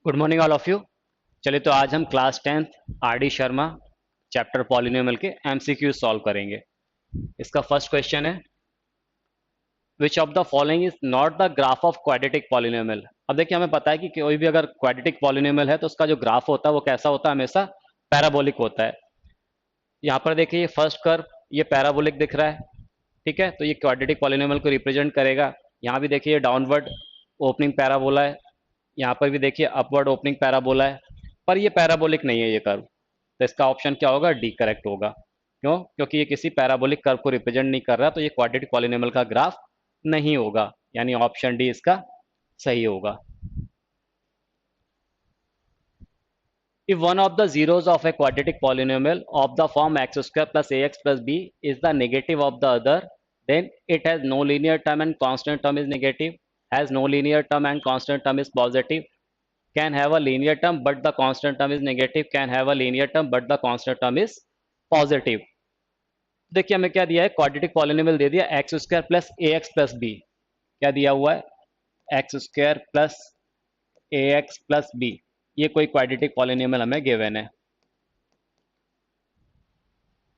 Good morning all of you. चलिए तो आज हम class 10th R D Sharma chapter polynomial के एमसीक्यू सॉल्व करेंगे। इसका फर्स्ट क्वेश्चन है, which of the following is not the graph of quadratic polynomial. अब देखिए, हमें पता है कि कोई भी अगर क्वाड्रेटिक पॉलिनोमियल है तो उसका जो ग्राफ होता है वो कैसा होता है, हमेशा पैराबोलिक होता है। यहाँ पर देखिए, ये फर्स्ट कर्व ये पैराबोलिक दिख रहा है, ठीक है, तो ये क्वाड्रेटिक पॉलिनोमियल को रिप्रेजेंट करेगा। यहाँ भी देखिए डाउनवर्ड ओपनिंग पैराबोला है, यहाँ पर भी देखिए अपवर्ड ओपनिंग पैराबोला है, पर ये पैराबोलिक नहीं है ये कर्व। तो इसका ऑप्शन क्या होगा, डी करेक्ट होगा। क्यों? क्योंकि ये किसी पैराबोलिक कर्व को रिप्रेजेंट नहीं कर रहा, तो ये क्वाड्रेटिक पॉलिनोमियल का ग्राफ नहीं होगा, यानी ऑप्शन डी इसका सही होगा। If one of the zeros of a quadratic polynomial of the form x square plus ax plus b is the negative of the other, then it has no linear term and constant term is negative, has no linear term and constant term is positive, can have a linear term but the constant term is negative, can have a linear term but the constant term is positive. देखिए हमें क्या दिया है, quadratic polynomial दे दिया x square plus a x plus B. क्या दिया हुआ है, x square plus a x plus b. ये कोई क्वाड्रेटिक पॉलिनोमियल हमें गिवन है।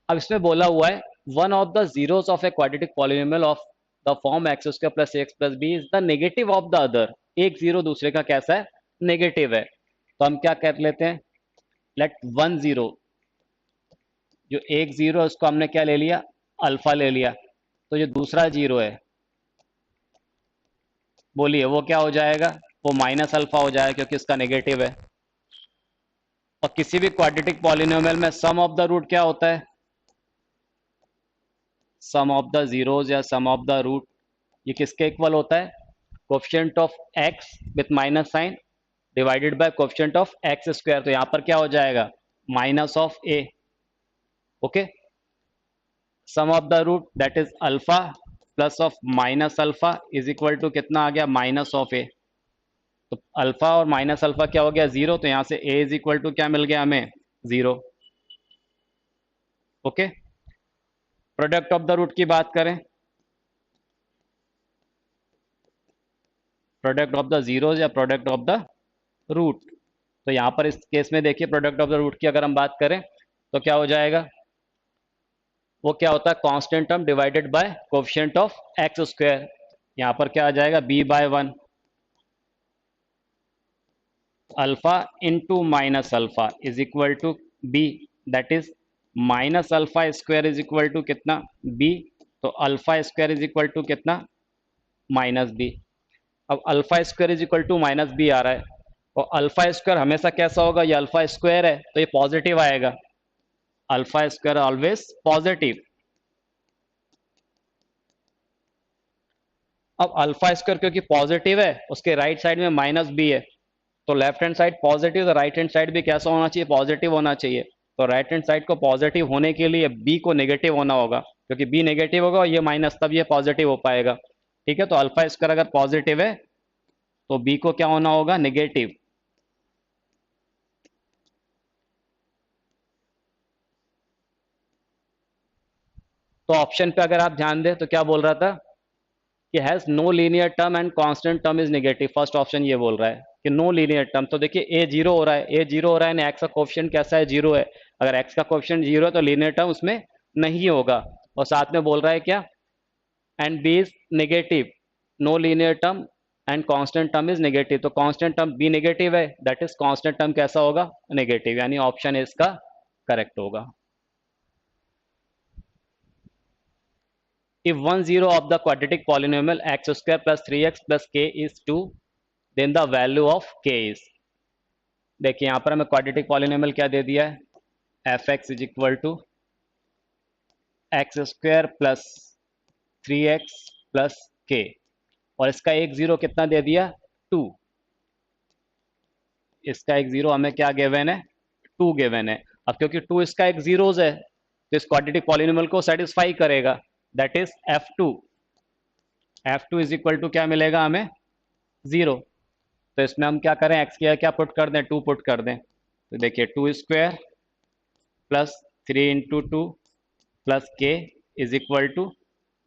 अब इसमें बोला हुआ है, one of the zeros of a quadratic polynomial of the form x square plus x plus b is the negative of the other. एक जीरो दूसरे का कैसा है, नेगेटिव है। तो हम क्या कर लेते हैं, लेट वन जीरो, जो एक जीरो है उसको हमने क्या ले लिया, अल्फा ले लिया। तो जो दूसरा जीरो है, बोलिए वो क्या हो जाएगा, वो माइनस अल्फा हो जाएगा क्योंकि इसका नेगेटिव है। और किसी भी क्वाड्रेटिक पॉलिनोमियल में सम ऑफ द रूट क्या होता है, सम ऑफ द जीरोज या सम ऑफ द रूट, ये किसके इक्वल होता है, coefficient of x with minus sign divided by coefficient of x square. तो यहां पर क्या हो जाएगा, minus of a. Okay, sum of the root that is alpha plus of minus alpha is equal to कितना आ गया, माइनस ऑफ ए। तो अल्फा और माइनस अल्फा क्या हो गया, जीरो। तो यहां से ए इज इक्वल टू क्या मिल गया हमें, zero. Okay, product of the root की बात करें, प्रोडक्ट ऑफ द जीरोज या प्रोडक्ट ऑफ द रूट। तो यहां पर इस केस में देखिए, प्रोडक्ट ऑफ द रूट की अगर हम बात करें तो क्या हो जाएगा, वो क्या होता है, constant term divided by coefficient of x square. यहां पर क्या आ जाएगा, B by one, alpha into minus alpha is equal to B, that is minus alpha square is equal to कितना, बी। तो alpha square is equal to कितना, minus B. अब alpha square is equal to minus B आ रहा है, और alpha square हमेशा कैसा होगा, ये अल्फा स्क्वायर है तो ये पॉजिटिव आएगा। Alpha square always positive. अब अल्फा स्क्वायर क्योंकि पॉजिटिव है, उसके राइट साइड में माइनस बी है, तो लेफ्ट हैंड साइड पॉजिटिव, तो राइट हैंड साइड भी कैसा होना चाहिए, पॉजिटिव होना चाहिए। तो राइट हैंड साइड को पॉजिटिव होने के लिए बी को नेगेटिव होना होगा, क्योंकि बी नेगेटिव होगा और ये माइनस, तब ये पॉजिटिव हो पाएगा। ठीक है, तो अल्फा स्क्वायर अगर पॉजिटिव है तो बी को क्या होना होगा, नेगेटिव। तो ऑप्शन पे अगर आप ध्यान दें तो क्या बोल रहा था कि has no linear term and constant term is negative. First option ये बोल रहा है कि नो लीनियर टर्म। तो देखिए ए जीरो हो रहा है, ए जीरो हो रहा है, एक्स का कोफिशिएंट कैसा है, जीरो है। अगर एक्स का कोफिशिएंट जीरो है तो लीनियर टर्म उसमें नहीं होगा। और साथ में बोल रहा है क्या, and b is negative, no linear term and constant term is negative. तो कांस्टेंट टर्म बी नेगेटिव है, दैट इज कांस्टेंट टर्म कैसा होगा, नेगेटिव, यानी ऑप्शन इसका करेक्ट होगा। If one zero of the quadratic polynomial x square plus 3x plus k is 2, then the value of k is। देखिए यहाँ पर हमें क्वाड्रेटिक पॉलिनोमियल क्या दे दिया है, F x is equal to x square plus 3x plus k, और इसका एक जीरो कितना दे दिया, 2। इसका एक जीरो हमें क्या गिवन है, 2 गिवन है। अब क्योंकि 2 इसका एक जीरोज है तो इस क्वाड्रेटिक पॉलिनोमियल को सेटिस्फाई करेगा, that is f2। f2 is equal to क्या मिलेगा हमें, 0। तो इसमें हम क्या करें, x की क्या पुट कर दें, 2 पुट कर दें। तो देखिए 2 स्क्वायर प्लस 3 इंटू 2 प्लस k is equal to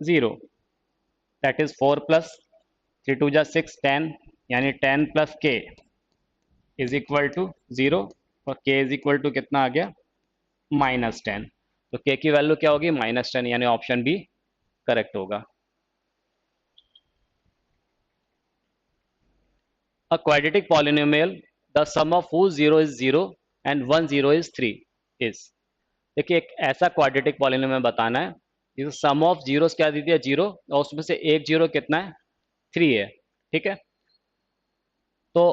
0, that is 4 plus 3 two जा 6 10, यानी 10 plus k. Is equal to 0 और k इज इक्वल टू कितना आ गया -10। तो k की वैल्यू क्या होगी -10, यानी ऑप्शन बी करेक्ट होगा। A quadratic polynomial, the sum of whose 0 is 0 and 1 0 is 3 is। देखिए एक ऐसा क्वाड्रेटिक पॉलिनोमियल बताना है जिसमें सम ऑफ जीरोस क्या दी है 0 और उसमें से एक जीरो कितना है 3 है। ठीक है, तो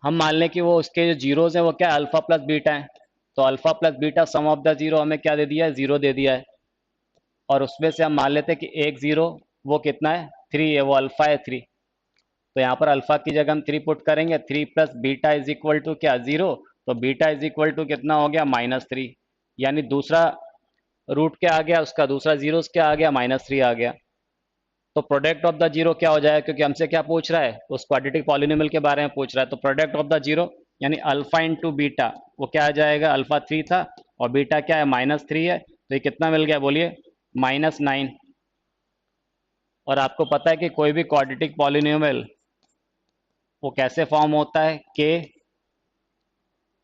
हम मान लें कि वो उसके जो जीरोस हैं वो क्या अल्फा प्लस बीटा है। तो alpha plus beta sum of the zero हमें क्या दे दिया है 0 दे दिया है, और उसमें से हम मान लेते हैं कि एक जीरो वो कितना है 3 है, वो अल्फा है 3। तो यहाँ पर अल्फा की जगह हम 3 पुट करेंगे, 3 plus beta is equal to क्या 0। तो बीटा इज इक्वल टू कितना हो गया -3, यानी दूसरा रूट क्या आ गया उसका, दूसरा जीरो क्या आ गया -3 आ गया। तो प्रोडक्ट ऑफ द जीरो क्या हो जाएगा, क्योंकि हमसे क्या पूछ रहा है उस क्वाड्रेटिक पॉलिनोमियल के बारे में पूछ रहा है। तो प्रोडक्ट ऑफ द जीरो यानी अल्फा इंटू बीटा वो क्या आ जाएगा, अल्फा 3 था और बीटा क्या है -3 है, तो ये कितना मिल गया बोलिए -9। और आपको पता है कि कोई भी क्वाड्रेटिक पॉलिनोमियल वो कैसे फॉर्म होता है, के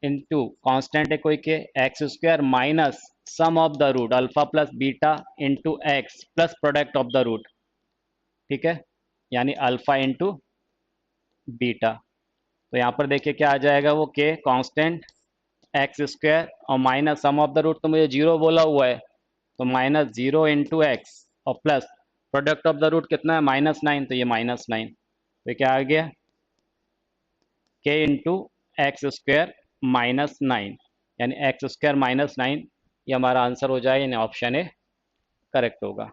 इंटू कॉन्स्टेंट है कोई k x square minus sum of the root alpha plus beta into x plus product of the root. ठीक है, यानी अल्फा इंटू बीटा। तो यहाँ पर देखिए क्या आ जाएगा, वो के कांस्टेंट एक्स स्क्वायर और minus sum of the root तो मुझे 0 बोला हुआ है, तो -0 इंटू एक्स और plus product of the root कितना है -9, तो ये -9। तो क्या आ गया के इंटू एक्स स्क्वायर -9, यानी एक्स स्क्वायर -9, ये हमारा आंसर हो जाएगा, यानी ऑप्शन ए करेक्ट होगा।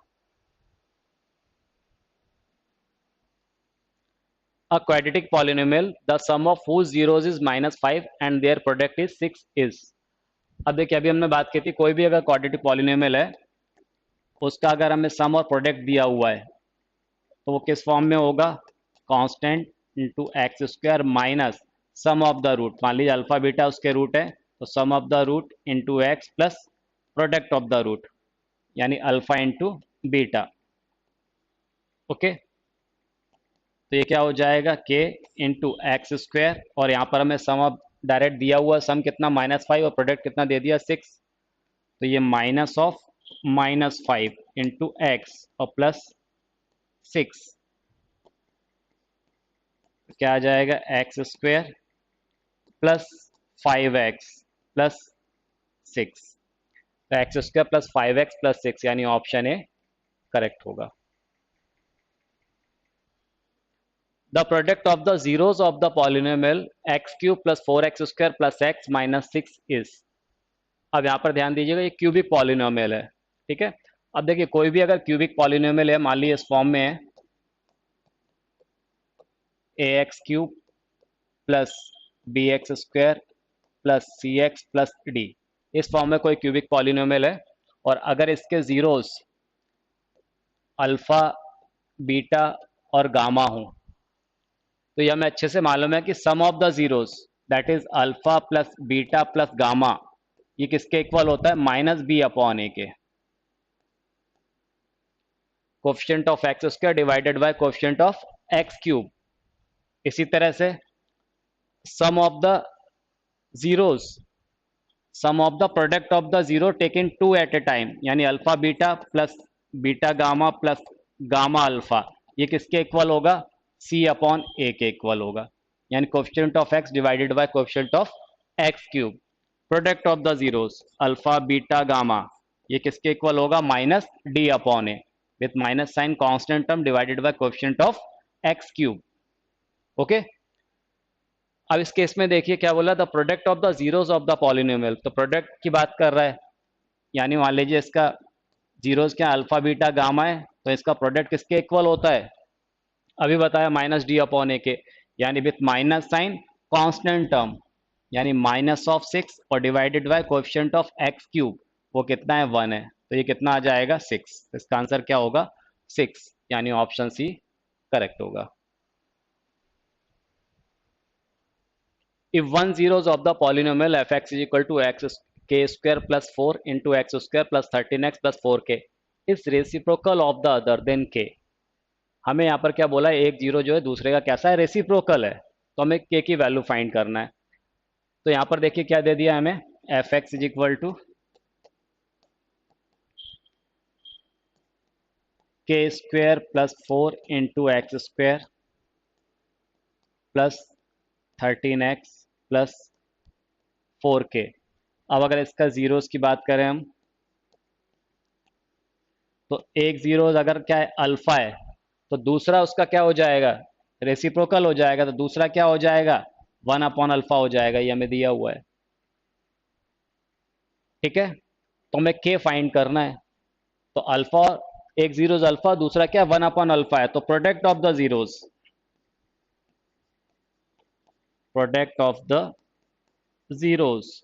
A quadratic polynomial, the sum of whose zeros is -5 and their product is 6 is। अब देखिए अभी हमने बात की थी कोई भी अगर क्वाड्रेटिक पॉलिनोमियल है उसका अगर हमें सम और प्रोडक्ट दिया हुआ है तो वो किस फॉर्म में होगा, constant into x square minus sum of the root. मान लीजिए अल्फा बीटा उसके रूट है, तो sum of the root into x plus product of the root, यानी अल्फा इंटू बीटा। ओके, तो ये क्या हो जाएगा के इंटू एक्स स्क्वायर, और यहाँ पर हमें सम ऑफ डायरेक्ट दिया हुआ सम कितना -5 और प्रोडक्ट कितना दे दिया 6, तो ये माइनस ऑफ -5 इंटू एक्स और प्लस 6, क्या आ जाएगा x square plus 5x plus 6। तो X square plus 5x plus 6, यानी ऑप्शन ए करेक्ट होगा। The product of the zeros of the polynomial x cube plus 4x square plus x minus 6 is। अब यहाँ पर ध्यान दीजिएगा ये क्यूबिक पॉलिनोमियल है। ठीक है, अब देखिए कोई भी अगर क्यूबिक पॉलिनोमियल है, मान लीजिए इस फॉर्म में है ax cube plus bx square plus cx plus d, इस फॉर्म में कोई क्यूबिक पॉलिनोमियल है, और अगर इसके जीरोस अल्फा बीटा और गामा हो तो यह हमें अच्छे से मालूम है कि sum of the zeros that is alpha plus beta plus gamma ये किसके इक्वल होता है -b/a के। Coefficient of x square divided by coefficient of x cube. इसी तरह से sum of the zeros, sum of the product of the zero taken 2 at a time, यानी alpha beta plus beta gamma plus gamma alpha, ये किसके equal होगा c/a के equal होगा, यानी coefficient of x divided by coefficient of x cube. Product of the zeros alpha beta gamma ये किसके equal होगा -d/a with minus sign constant term divided by coefficient of x cube. Okay, अब इस case में देखिए क्या बोला, the product of the zeros of the polynomial, तो प्रोडक्ट की बात कर रहा है, यानी मान लीजिए इसका जीरोस क्या अल्फा बीटा गामा है, तो इसका प्रोडक्ट किसके इक्वल होता है, अभी बताया -d/a के, यानी with minus sign constant term, यानी -6 और divided by coefficient of x cube, वो कितना है 1 है, तो ये कितना आ जाएगा 6। इसका आंसर क्या होगा 6, यानी ऑप्शन सी करेक्ट होगा। If one zeros of the polynomial fx is equal to x k square plus 4 into x square plus 13x plus 4k is reciprocal of the other then k। हमें यहाँ पर क्या बोला है, एक जीरो जो है दूसरे का कैसा है रेसिप्रोकल है, तो हमें के की वैल्यू फाइंड करना है। तो यहाँ पर देखिए क्या दे दिया हमें, F x is equal to K square plus 4 × x² plus 13x plus 4k। अब अगर इसका जीरोस की बात करें हम, तो एक जीरोस अगर क्या है अल्फा है, तो दूसरा उसका क्या हो जाएगा, रेसिप्रोकल हो जाएगा, तो दूसरा क्या हो जाएगा 1/अल्फा हो जाएगा, ये हमें दिया हुआ है। ठीक है, तो हमें के फाइंड करना है। तो अल्फा, एक जीरोस अल्फा, दूसरा क्या 1/अल्फा है, तो product of the zeros, product of the zeros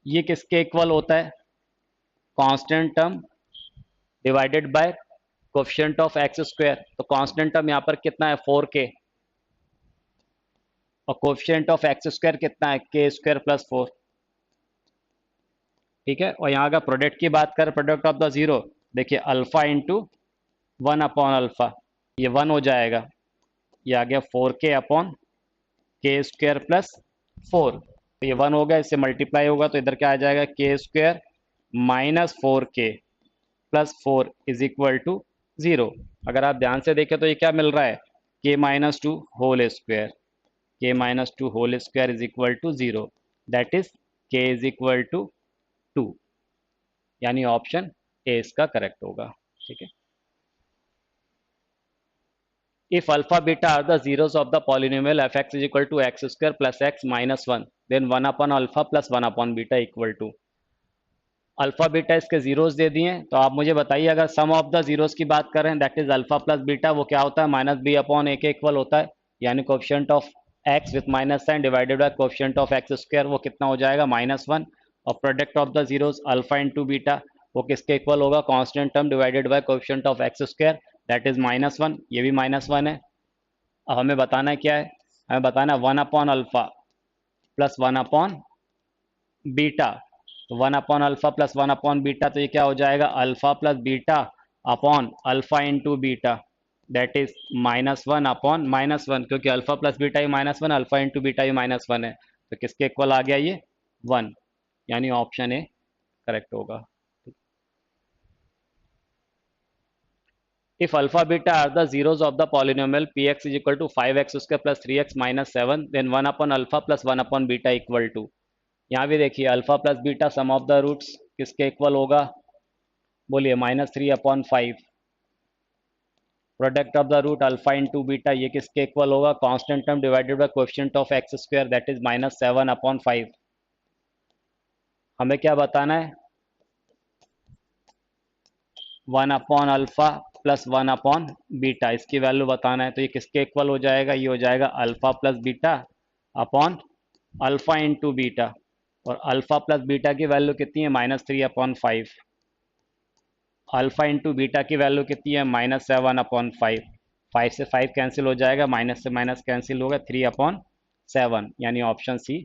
ये किसके इक्वल होता है, constant term divided by coefficient of x square. तो कांस्टेंट टर्म यहाँ पर कितना है 4k, और कोफिशिएंट ऑफ एक्स स्क्वायर कितना है के स्क्वायर प्लस 4। ठीक है, और यहाँ अगर प्रोडक्ट की बात करें, प्रोडक्ट ऑफ द जीरो, देखिए अल्फा इंटू 1/अल्फा, ये 1 हो जाएगा, ये आ गया 4k अपॉन के स्क्वायर प्लस 4। तो ये 1 हो गया, इससे मल्टीप्लाई होगा तो इधर क्या आ जाएगा k square minus 4k plus 4 is equal to 0। अगर आप ध्यान से देखें तो ये क्या मिल रहा है, k-2 whole square, k-2 whole square is equal to 0, that is k is equal to 2, यानी ऑप्शन ए इसका करेक्ट होगा। ठीक है, if alpha beta are the zeros of the polynomial F x is equal to x square plus x minus 1, then 1/अल्फा plus 1/बीटा equal to. Alpha beta इसके zeros दे दिए, तो आप मुझे बताइए अगर सम ऑफ द जीरोस की बात करें, that is alpha plus beta, वो क्या होता है -b/a के इक्वल होता है, यानी coefficient of x with minus sign divided by coefficient of x square, वो कितना हो जाएगा -1। और product of the zeros alpha into beta, वो किसके इक्वल होगा, constant term divided by coefficient of x square, that is -1, ये भी -1 है। अब हमें बताना है क्या है, हमें बताना है 1/अल्फा प्लस 1/बीटा। तो 1/अल्फा प्लस 1/बीटा, तो ये क्या हो जाएगा alpha plus beta upon alpha into beta, that is -1/-1, क्योंकि अल्फा प्लस बीटा ही -1, अल्फा इंटू बीटा ही -1 है, तो किसके इक्वल आ गया ये 1, यानी ऑप्शन ए करेक्ट होगा। If alpha beta are the zeros of the polynomial px is equal to 5x² plus 3x minus 7, then 1/alpha plus 1/beta equal to। यहाँ भी देखिए alpha plus beta sum of the roots किसके equal होगा, बोलिए -3/5। Product of the root alpha into beta, ये किसके equal होगा, constant term divided by coefficient of x square, that is -7/5। हमें क्या बताना है, 1/अल्फा प्लस 1/बीटा, इसकी वैल्यू बताना है। तो ये किसके इक्वल हो जाएगा, ये हो जाएगा alpha plus beta upon alpha into beta, और अल्फा प्लस बीटा की वैल्यू कितनी है -3/5, अल्फा इंटू बीटा की वैल्यू कितनी है -7/5। 5 से 5 कैंसिल हो जाएगा, माइनस से माइनस कैंसिल होगा, 3/7, यानी ऑप्शन सी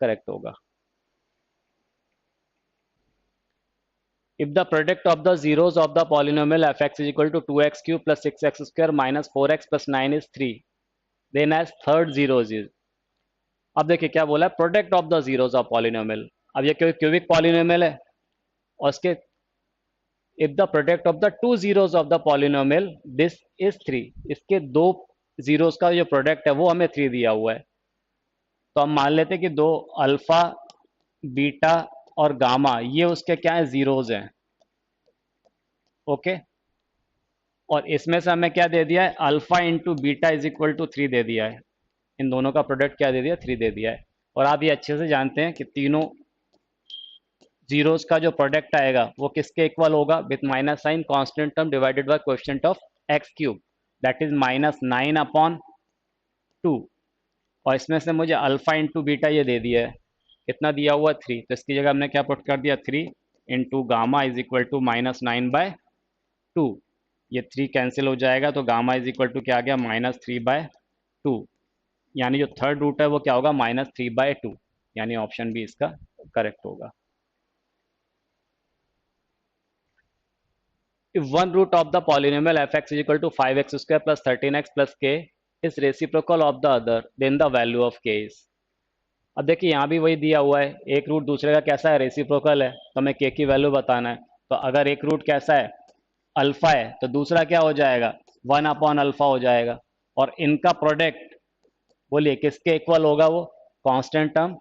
करेक्ट होगा। If the product of the zeros of the polynomial fx is equal to 2x cube plus 6x square minus 4x plus 9 is 3, then as third zeros is। अब देखिए क्या बोला है, product of the zeros of polynomial. अब ये cubic polynomial है, और इसके if the product of the two zeros of the polynomial this is 3, इसके दो जीरोस का जो प्रोडक्ट है वो हमें 3 दिया हुआ है। तो हम मान लेते हैं कि दो अल्फा बीटा और गामा ये उसके क्या है, जीरोस हैं। ओके, और इसमें से हमें क्या दे दिया है, alpha into beta is equal to 3 दे दिया है। इन दोनों का प्रोडक्ट क्या दे दिया, 3 दे दिया है। और आप ये अच्छे से जानते हैं कि तीनों जीरोस का जो प्रोडक्ट आएगा वो किसके इक्वल होगा, with minus sign, constant term divided by coefficient of x cube, that is -9/2। और इसमें से मुझे अल्फा इंटू बीटा ये दे दिया है, कितना दिया हुआ 3, तो इसकी जगह हमने क्या पुट कर दिया 3 into gamma is equal to -9/2। ये 3 कैंसिल हो जाएगा, तो गामा इज इक्वल टू क्या आ गया -3/2, यानी जो थर्ड रूट है वो क्या होगा -3/2, यानी ऑप्शन बी इसका करेक्ट होगा। If one root of the polynomial fx is equal to 5x square plus 13x plus k is reciprocal of the other than the value of के इज। अब देखिए यहाँ भी वही दिया हुआ है, एक रूट दूसरे का कैसा है, रेसिप्रोकल है, तो हमें के की वैल्यू बताना है। तो अगर एक रूट कैसा है, अल्फा है, तो दूसरा क्या हो जाएगा, 1/अल्फा हो जाएगा। और इनका प्रोडक्ट बोलिए किसके इक्वल होगा, वो constant term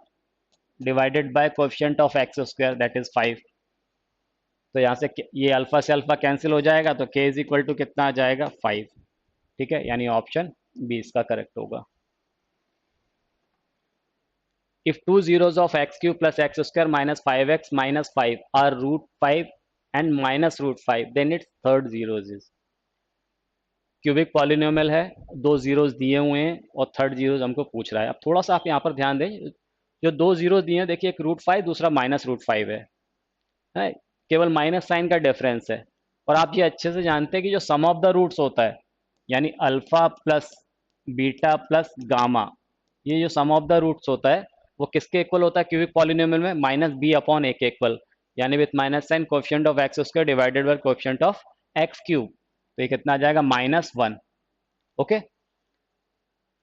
divided by coefficient of x square that is 5। तो यहाँ से अल्फा कैंसिल हो जाएगा, तो के इज इक्वल टू कितना आ जाएगा, 5। ठीक है, यानी ऑप्शन बी इसका करेक्ट होगा। If two zeros of x cube plus x square minus 5x minus 5 are root 5 and minus root 5, then its third zeros is। Cubic polynomial है, दो जीरोस दिए हुए हैं और थर्ड जीरोस हमको पूछ रहा है। अब थोड़ा सा आप यहाँ पर ध्यान दें, जो दो जीरोस दिए हैं, देखिए एक √5 दूसरा -√5 है, केवल माइनस साइन का डिफरेंस है। और आप ये अच्छे से जानते हैं कि जो सम ऑफ द रूट्स होता है, यानी alpha plus beta plus gamma, ये जो सम ऑफ द रूट्स होता है वो किसके इक्वल होता है क्यूबिक पॉलिनोमियल में, -b/a के इक्वल, यानी with minus sign coefficient of x square divided by coefficient of x cube. तो ये कितना आ जाएगा, -1। ओके,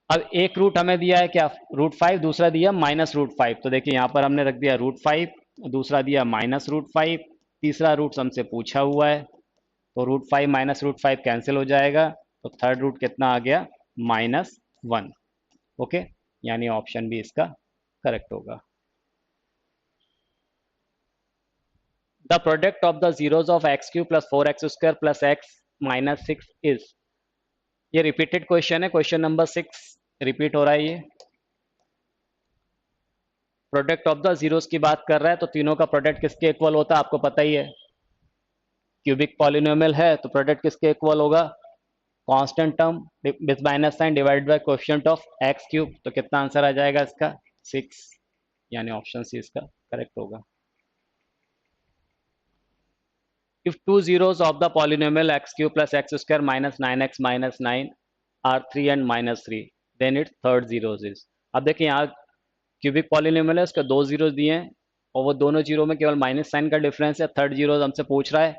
अब एक रूट हमें दिया है क्या, √5, दूसरा दिया -√5। तो देखिए यहाँ पर हमने रख दिया √5, दूसरा दिया -√5, तीसरा रूट हमसे पूछा हुआ है, तो √5 -√5 कैंसिल हो जाएगा, तो थर्ड रूट कितना आ गया, -1। ओके, यानी ऑप्शन बी इसका करेक्ट होगा। The product of the zeros of x³ + 4x² + x - 6 is. ये रिपीटेड क्वेश्चन है, क्वेश्चन नंबर 6 रिपीट हो रहा है। ये प्रोडक्ट ऑफ द जीरोस की बात कर रहा है, तो तीनों का प्रोडक्ट किसके इक्वल होता है आपको पता ही है, क्यूबिक पॉलिनोमियल है तो प्रोडक्ट किसके इक्वल होगा, constant term with minus sign divided by coefficient of x³। तो कितना आंसर आ जाएगा इसका, 6, यानी ऑप्शन सी इसका करेक्ट होगा। If two zeros of the polynomial x³ + x² - 9x - 9 are 3 and -3, then its third zeros is। अब देखिए यहाँ क्यूबिक पॉलिनोमियल है, उसके दो जीरोस दिए हैं और वो दोनों जीरो में केवल माइनस साइन का डिफरेंस है, थर्ड जीरो हमसे पूछ रहा है।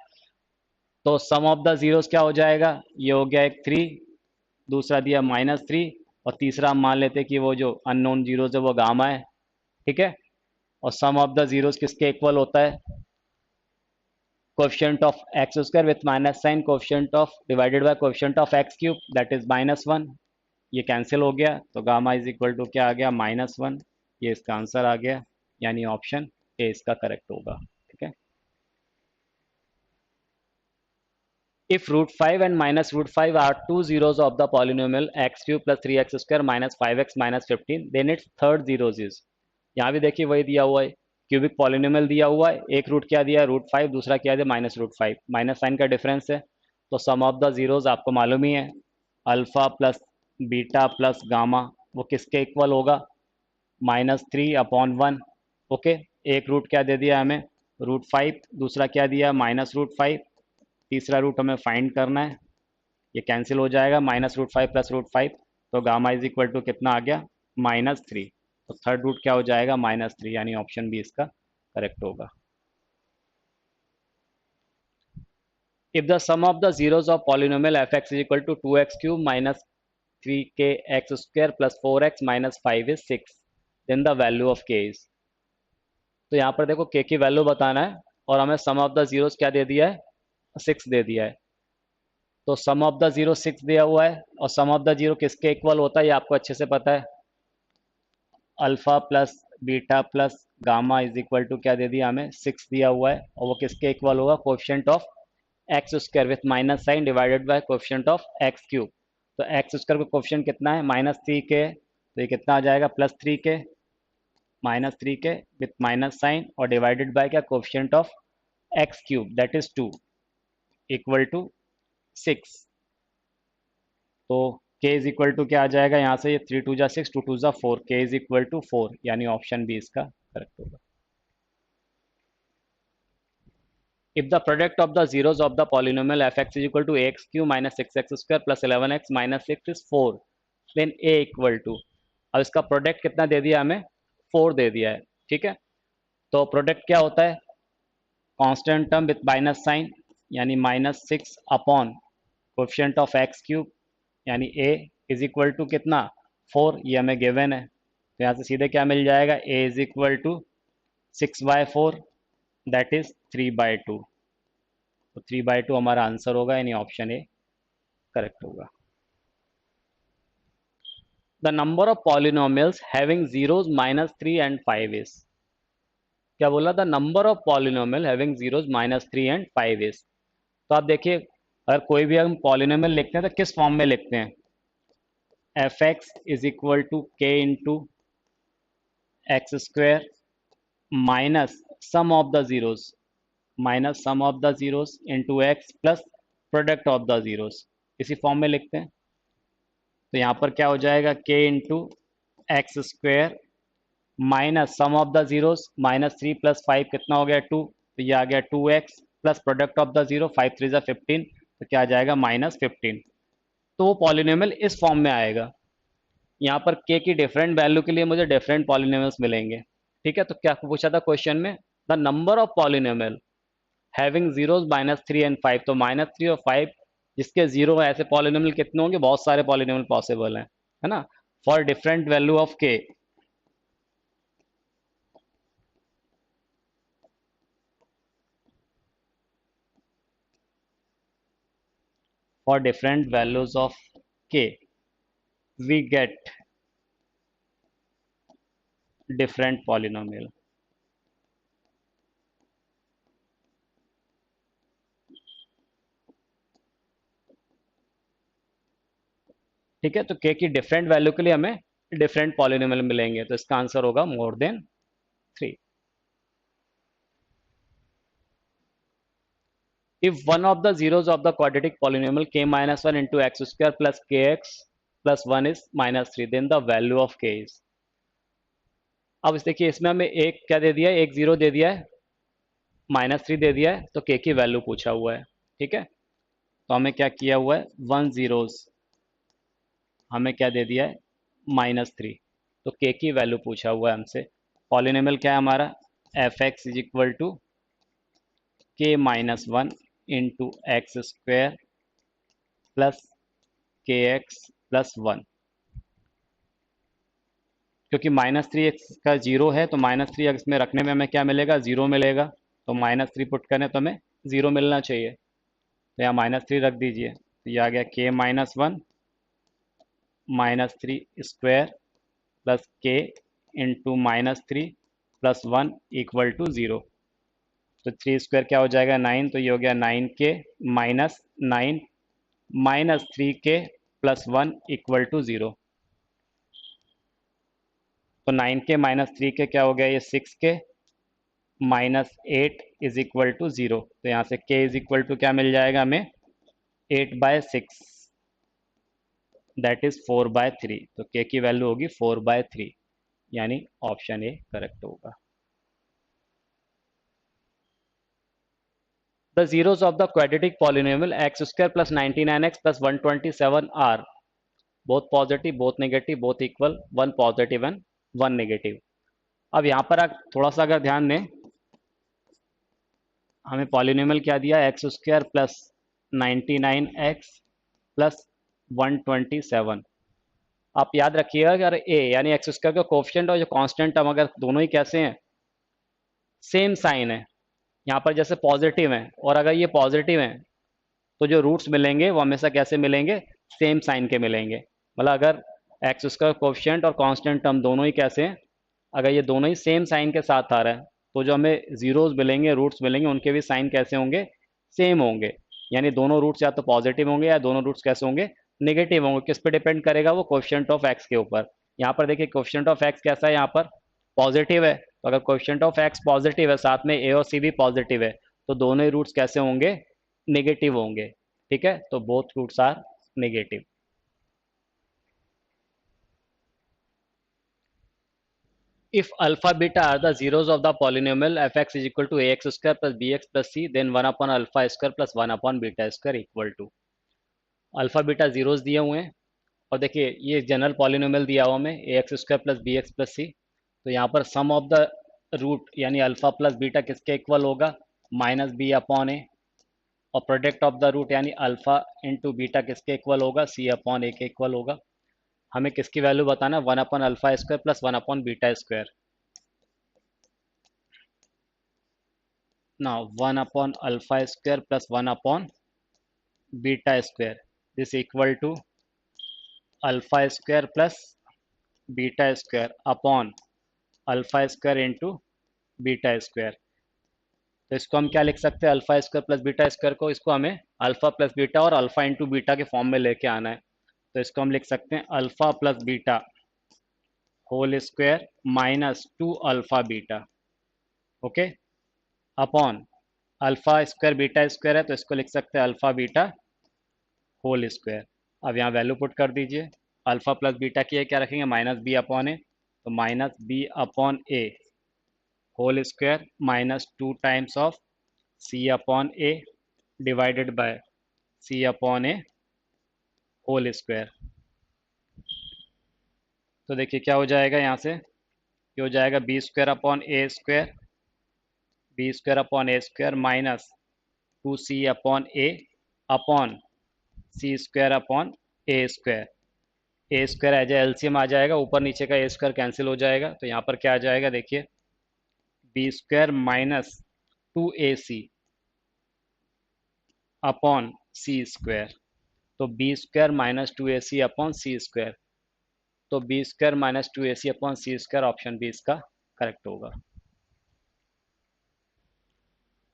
तो सम ऑफ द जीरोस क्या हो जाएगा, ये हो गया एक 3, दूसरा दिया -3, और तीसरा हम मान लेते हैं कि वो जो अननोन जीरोस है वो गामा है। ठीक है, और सम ऑफ द जीरोस किसके इक्वल होता है, coefficient of x² with minus sign coefficient of divided by coefficient of x³ that is -1। ये कैंसिल हो गया, तो गामा इज इक्वल टू क्या आ गया, -1। ये इसका आंसर आ गया, यानी ऑप्शन ए इसका करेक्ट होगा। ठीक है, if √5 and -√5 are two zeros of the polynomial x³ + 3x² - 5x - 15, then its third zeros is। यहाँ भी देखिए वही दिया हुआ है, क्यूबिक पॉलिनोमियल दिया हुआ है, एक रूट क्या दिया है √5, दूसरा क्या दिया -√5, माइनस साइन का डिफरेंस है। तो सम ऑफ द जीरोस आपको मालूम ही है, alpha plus beta plus gamma, वो किसके इक्वल होगा, -3/1। ओके, एक रूट क्या दे दिया हमें, √5, दूसरा क्या दिया -√5, तीसरा रूट हमें फाइंड करना है। ये कैंसिल हो जाएगा, -√5 + √5, तो गामा इज इक्वल टू कितना आ गया, -3। तो थर्ड रूट क्या हो जाएगा, -3, यानी ऑप्शन बी इसका करेक्ट होगा। If the sum of the zeros of polynomial fx is equal to 2x³ - 3kx² + 4x - 5 is 6, then the value of k is. तो यहाँ पर देखो k की वैल्यू बताना है और हमें सम ऑफ द जीरोस क्या दे दिया है, 6 दे दिया है। तो सम ऑफ द जीरो 6 दिया हुआ है, और सम ऑफ द जीरो किसके इक्वल होता है ये आपको अच्छे से पता है, alpha plus beta plus gamma is equal to क्या दे दिया हमें, 6 दिया हुआ है, और वो किसके इक्वल होगा, coefficient of x² with minus sign divided by coefficient of x³। तो x² का कोएफिशिएंट कितना है, -3k, तो ये कितना आ जाएगा, +3k, -3k with minus sign और डिवाइडेड बाय क्या, coefficient of x³ that is 2 equal to 6। तो k इज इक्वल टू क्या आ जाएगा, यहाँ से ये 3 2 जा 6, 2 2 जा 4, k इज इक्वल टू 4, यानी ऑप्शन बी इसका करेक्ट होगा। If the product of the zeros of the polynomial fx is equal to ax³ - 6x² + 11x - 6 is 4, then a equal to, अब इसका प्रोडक्ट कितना दे दिया हमें, 4 दे दिया है। ठीक है, तो प्रोडक्ट क्या होता है, constant term with minus sign, यानी -6 अपॉन कोएफिशिएंट ऑफ x³ यानी a इज इक्वल टू कितना 4, ये हमें गिवन है, तो यहाँ से सीधे क्या मिल जाएगा, a is equal to 6/4 that is 3/2। तो 3/2 हमारा आंसर होगा, यानी ऑप्शन ए करेक्ट होगा। The number of polynomials having zeros -3 and 5 is, क्या बोला, the number of polynomial having zeros -3 and 5 is. तो आप देखिए, अगर कोई भी हम पॉलिनोमियल लिखते हैं तो किस फॉर्म में लिखते हैं, F x is equal to K into x square minus sum of the zeros, minus sum of the zeros into x plus product of the zeros, इसी फॉर्म में लिखते हैं। तो यहाँ पर क्या हो जाएगा, K into x square minus sum of the zeros, -3 + 5 कितना हो गया 2, तो ये आ गया 2x plus product of the zero, 5 3 = 15, तो क्या आ जाएगा -15। तो वो पॉलिनोमियल इस फॉर्म में आएगा। यहाँ पर k की डिफरेंट वैल्यू के लिए मुझे डिफरेंट पॉलिनोमियल्स मिलेंगे, ठीक है। तो क्या पूछा था क्वेश्चन में, the number of polynomial having zeros -3 and 5, तो -3 और 5 जिसके जीरो है, ऐसे पॉलिनोमियल कितने होंगे, बहुत सारे पॉलिनोमियल पॉसिबल हैं, है ना, for different value of k, for different values of k we get different polynomial। ठीक है, तो k की डिफरेंट वैल्यू के लिए हमें डिफरेंट पॉलिनोमियल मिलेंगे, तो इसका आंसर होगा more than 3। if one of the zeros of the quadratic polynomial k-1 into x square plus kx plus 1 is -3, then the value of k is। अब इस देखिए, इसमें हमें एक क्या दे दिया है, एक जीरो दे दिया है, -3 दे दिया है, तो k की वैल्यू पूछा हुआ है, ठीक है। तो हमें क्या किया हुआ है, 1 zeros, हमें क्या दे दिया है, -3, तो k की वैल्यू पूछा हुआ है हमसे। पॉलिनोमियल क्या है हमारा, f x is equal to k-1 into x square plus kx plus 1, क्योंकि -3 एक्स का जीरो है, तो -3 एक्स में रखने में हमें क्या मिलेगा, जीरो मिलेगा, तो -3 पुट करें तो हमें जीरो मिलना चाहिए, तो यहाँ -3 रख दीजिए, तो ये आ गया k-1 -3 square plus k into -3 plus 1 equal to 0। तो 3 स्क्वायर क्या हो जाएगा 9, तो ये हो गया 9k minus 9 -3k plus 1 equal to 0। तो 9k माइनस 3k क्या हो गया, ये 6k -8 इज इक्वल टू 0। तो यहाँ से k इज इक्वल टू क्या मिल जाएगा हमें, 8/6 दैट इज 4/3। तो k की वैल्यू होगी 4/3, यानी ऑप्शन ए करेक्ट होगा। The zeros of the quadratic polynomial x square plus 99x plus 127 are both positive, both negative, both equal, one positive and one negative। अब यहाँ पर आप थोड़ा सा अगर ध्यान दें, हमें पॉलिनोमियल क्या दिया, x square plus 99x plus 127। आप याद रखिएगा कि अगर ए यानी एक्स स्क्वायर का कोफिशिएंट और जो कांस्टेंट टर्म अगर दोनों ही कैसे हैं, सेम साइन है, यहाँ पर जैसे पॉजिटिव हैं, और अगर ये पॉजिटिव हैं तो जो रूट्स मिलेंगे वो हमेशा कैसे मिलेंगे, सेम साइन के मिलेंगे। मतलब अगर एक्स स्क्वायर कोफिशिएंट और कांस्टेंट टर्म दोनों ही कैसे हैं, अगर ये दोनों ही सेम साइन के साथ आ रहा है, तो जो हमें जीरोस मिलेंगे, रूट्स मिलेंगे, उनके भी साइन कैसे होंगे, सेम होंगे। यानी दोनों रूट्स या तो पॉजिटिव होंगे या दोनों रूट्स कैसे होंगे, नेगेटिव होंगे। किस पे डिपेंड करेगा, वो कोफिशिएंट ऑफ एक्स के ऊपर। यहाँ पर देखिए कोफिशिएंट ऑफ एक्स कैसा है, यहाँ पर पॉजिटिव है, तो अगर कोफिशिएंट ऑफ एक्स पॉजिटिव है, साथ में ए और सी भी पॉजिटिव है, तो दोनों ही रूट्स कैसे होंगे, नेगेटिव होंगे, ठीक है। तो both roots are negative. if alpha beta are the zeros of the polynomial fx is equal to ax square plus bx plus c, then 1 upon alpha square plus 1 upon beta square equal to। Alpha beta zeros दिए हुए हैं, और देखिए ये general polynomial दिया हुआ हमें A x square plus B x plus C. तो यहाँ पर सम ऑफ द रूट यानी अल्फा प्लस बीटा किसके इक्वल होगा, -b अपॉन ए, और प्रोडक्ट ऑफ द रूट यानी अल्फा इंटू बीटा किसके इक्वल होगा, c अपॉन ए के इक्वल होगा। हमें किसकी वैल्यू बताना है, 1/α² plus 1/β²। now 1/α² plus 1/β², this equal to α² plus β² upon α² into β²। तो इसको हम क्या लिख सकते हैं, α² प्लस β² को, इसको हमें अल्फा प्लस बीटा और अल्फा इंटू बीटा के फॉर्म में लेके आना है। तो इसको हम लिख सकते हैं alpha plus beta whole square minus 2α β, okay, upon alpha square beta square है तो इसको लिख सकते हैं अल्फा बीटा होल स्क्वायर। अब यहाँ वैल्यू पुट कर दीजिए, अल्फा प्लस बीटा की है क्या रखेंगे, माइनस बी अपॉन ए, तो minus b upon a whole square minus 2 times of c upon a divided by c upon a whole square. तो देखिए क्या हो जाएगा, यहाँ से ये हो जाएगा b² upon a² b² upon a² minus 2c upon A upon c² upon a² as LCM आ जाएगा, ऊपर नीचे का a² कैंसिल हो जाएगा, तो यहाँ पर क्या आ जाएगा देखिए b² minus 2ac upon c²। तो b² minus 2ac upon c², तो b² minus 2ac upon c² option B इसका करेक्ट होगा।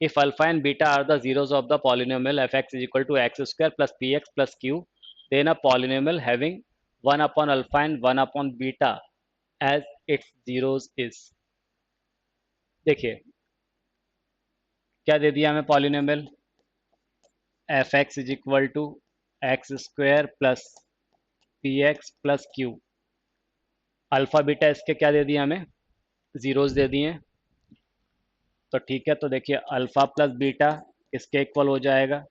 If alpha and beta are the zeros of the polynomial fx is equal to x square plus px plus q, then a polynomial having 1 upon alpha and 1 upon beta as its zeros is। देखिए क्या दे दिया हमें polynomial, F x is equal to x square plus p x plus q, alpha beta इसके क्या दे दिया हमें, जीरोस दे दिए। तो ठीक है, तो देखिए अल्फा प्लस बीटा किसके इक्वल हो जाएगा,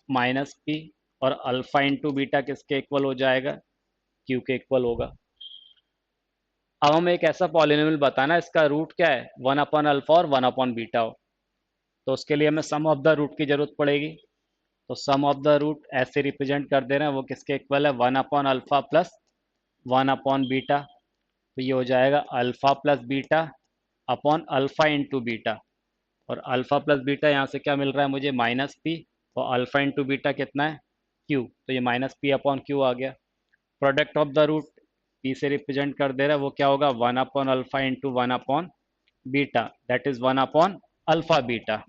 माइनस पी, और अल्फा इंटू बीटा किसके इक्वल हो जाएगा, क्यू के इक्वल होगा। अब हमें एक ऐसा पॉलिनोमियल बताना है इसका रूट क्या है, 1 अपॉन अल्फा और 1 अपॉन बीटा हो, तो उसके लिए हमें सम ऑफ द रूट की जरूरत पड़ेगी। तो सम ऑफ द रूट ऐसे रिप्रेजेंट कर दे रहे हैं, वो किसके इक्वल है, 1 upon alpha plus 1 upon beta, तो ये हो जाएगा alpha plus beta upon alpha into beta, और अल्फा प्लस बीटा यहाँ से क्या मिल रहा है मुझे, माइनस पी, और अल्फा इंटू बीटा कितना है, क्यू, तो ये माइनस पी अपॉन क्यू आ गया। Product of the root p से रिप्रेजेंट कर दे रहा है, वो क्या होगा, 1 upon alpha into 1 upon beta, that is 1 upon alpha beta,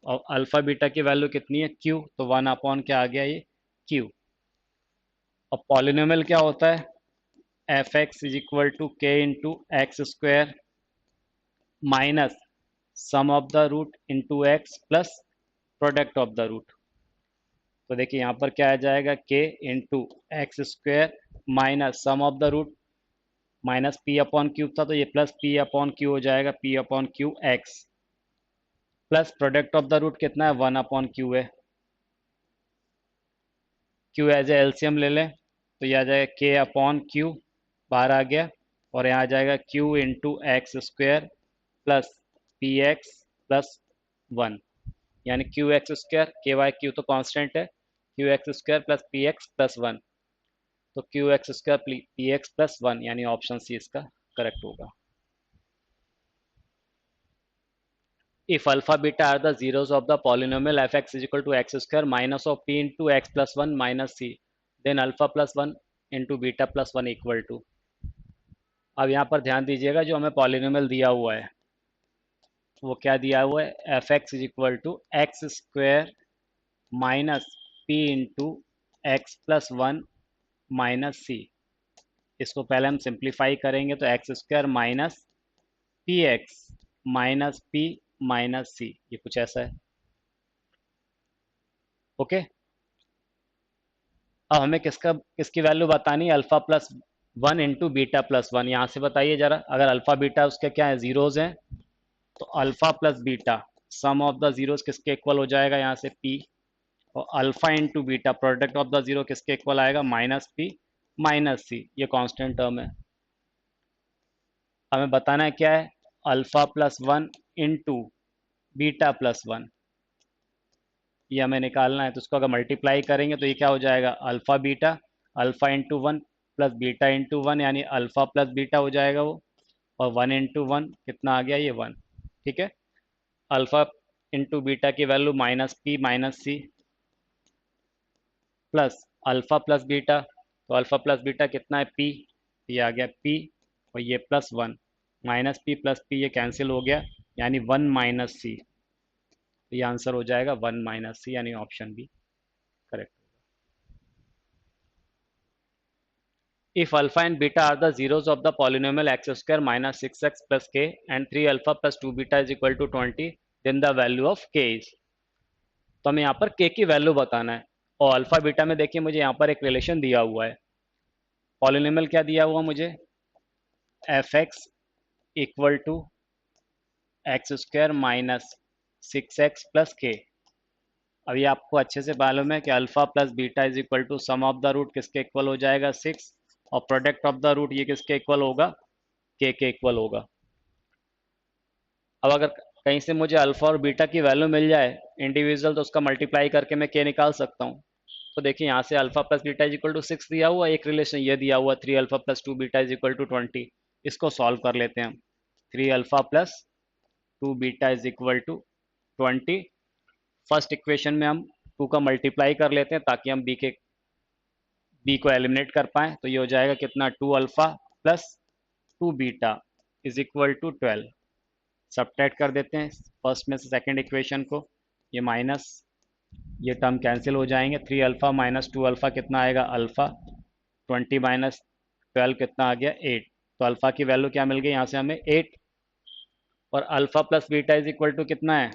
और अल्फा बीटा की वैल्यू कितनी है, क्यू, तो 1 अपॉन क्या आ गया ये, क्यू। और पॉलिनोमियल क्या होता है, F x is equal to K into x square minus sum of the root into x plus product of the root. तो देखिए यहाँ पर क्या आ जाएगा, K into x square minus sum of the root, minus P upon Q था तो ये प्लस पी अपॉन क्यू हो जाएगा, P upon Q X, plus product of the root कितना है, 1 अपॉन क्यू है, क्यू एज ए एलसीएम ले लें तो ये आ जाएगा के अपॉन क्यू, बाहर आ गया, और यहाँ आ जाएगा Q into x square plus p x plus 1, यानी क्यू एक्स स्क्वायर, के वाई क्यू तो कांस्टेंट है, Q x square plus p x plus 1, तो Q x square P x plus 1, यानी ऑप्शन सी इसका करेक्ट होगा। If alpha beta are the zeros of the polynomial fx is equal to x square minus of p into x plus 1 minus c, then alpha plus 1 into beta plus 1 equal to। अब यहाँ पर ध्यान दीजिएगा, जो हमें polynomial दिया हुआ है वो क्या दिया हुआ है, F x is equal to x square minus P into x plus 1 minus C. इसको पहले हम सिंप्लीफाई करेंगे तो X square minus P X minus P minus C, ये कुछ ऐसा है, ओके। अब हमें किसकी वैल्यू बतानी है, alpha plus 1 into beta plus 1। यहाँ से बताइए जरा, अगर अल्फा बीटा उसके क्या है, जीरोज हैं, तो alpha plus beta sum of the zeros किसके इक्वल हो जाएगा, यहाँ से पी, और alpha into beta product of the zero किसके इक्वल आएगा, माइनस पी माइनस सी, ये कांस्टेंट टर्म है। हमें बताना है क्या है, alpha plus 1 into beta plus 1, ये हमें निकालना है। तो उसको अगर मल्टीप्लाई करेंगे तो ये क्या हो जाएगा, alpha beta, alpha into 1 plus beta into one, यानी अल्फा प्लस बीटा हो जाएगा वो, और वन इंटू वन कितना आ गया, ये वन। ठीक है, अल्फा इंटू बीटा की वैल्यू माइनस पी माइनस सी, प्लस अल्फा प्लस बीटा, तो अल्फा प्लस बीटा कितना है, पी, ये आ गया पी, और ये plus one, minus P plus P ये कैंसिल हो गया, यानी वन माइनस सी, तो ये आंसर हो जाएगा वन माइनस सी, यानी option B correct. If alpha and beta are the zeros of the polynomial x square minus 6x plus k and 3 alpha plus 2 beta is equal to 20, then the value of k is, तो हमें यहाँ पर k की value बताना है, और alpha beta में देखिए मुझे यहाँ पर एक रिलेशन दिया हुआ है, पॉलिनोमियल क्या दिया हुआ मुझे, f x equal to x square minus 6x plus k. अभी आपको अच्छे से मालूम है कि alpha plus beta is equal to sum of the root किसके इक्वल हो जाएगा, 6, और प्रोडक्ट ऑफ द रूट ये किसके इक्वल होगा, के इक्वल होगा। अब अगर कहीं से मुझे अल्फा और बीटा की वैल्यू मिल जाए इंडिविजुअल, तो उसका मल्टीप्लाई करके मैं के निकाल सकता हूँ। तो देखिए यहाँ से alpha plus beta is equal to 6 दिया हुआ, एक रिलेशन ये दिया हुआ 3 alpha plus 2 beta is equal to 20, इसको सॉल्व कर लेते हैं हम। 3 alpha plus 2 beta is equal to 20, first equation में हम 2 का मल्टीप्लाई कर लेते हैं ताकि हम बी को एलिमिनेट कर पाएँ, तो ये हो जाएगा कितना, 2 alpha plus 2 beta is equal to 12, subtract कर देते हैं फर्स्ट में से सेकंड इक्वेशन को, ये माइनस, ये टर्म कैंसिल हो जाएंगे, 3 अल्फा माइनस 2 अल्फा कितना आएगा, अल्फा, 20 माइनस 12 कितना आ गया, 8, तो अल्फा की वैल्यू क्या मिल गई यहाँ से हमें, 8, और alpha plus beta is equal to कितना है,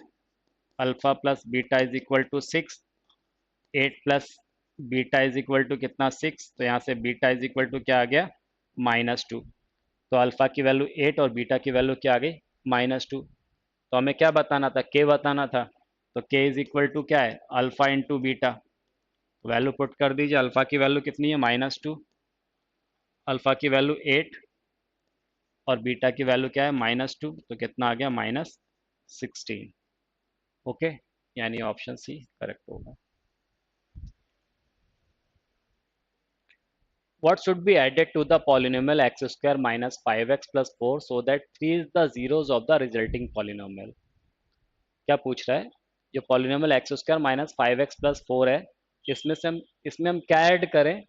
alpha plus beta is equal to 6, 8 plus beta is equal to कितना, 6, तो यहाँ से बीटा इज इक्वल टू क्या आ गया, -2, तो अल्फा की वैल्यू 8 और बीटा की वैल्यू क्या आ गई, -2, तो हमें क्या बताना था, के बताना था, तो के इज इक्वल टू क्या है, alpha into beta, value put कर दीजिए, अल्फा की वैल्यू कितनी है, -2, अल्फा की वैल्यू 8 और बीटा की वैल्यू क्या है, -2, तो कितना आ गया, -16, ओके, यानी ऑप्शन सी करेक्ट होगा। What should be added to the polynomial x square minus 5x plus 4 so that 3 is the zeros of the resulting polynomial? क्या पूछ रहा है, जो polynomial x square minus 5x plus 4 है, इसमें हम क्या ऐड करें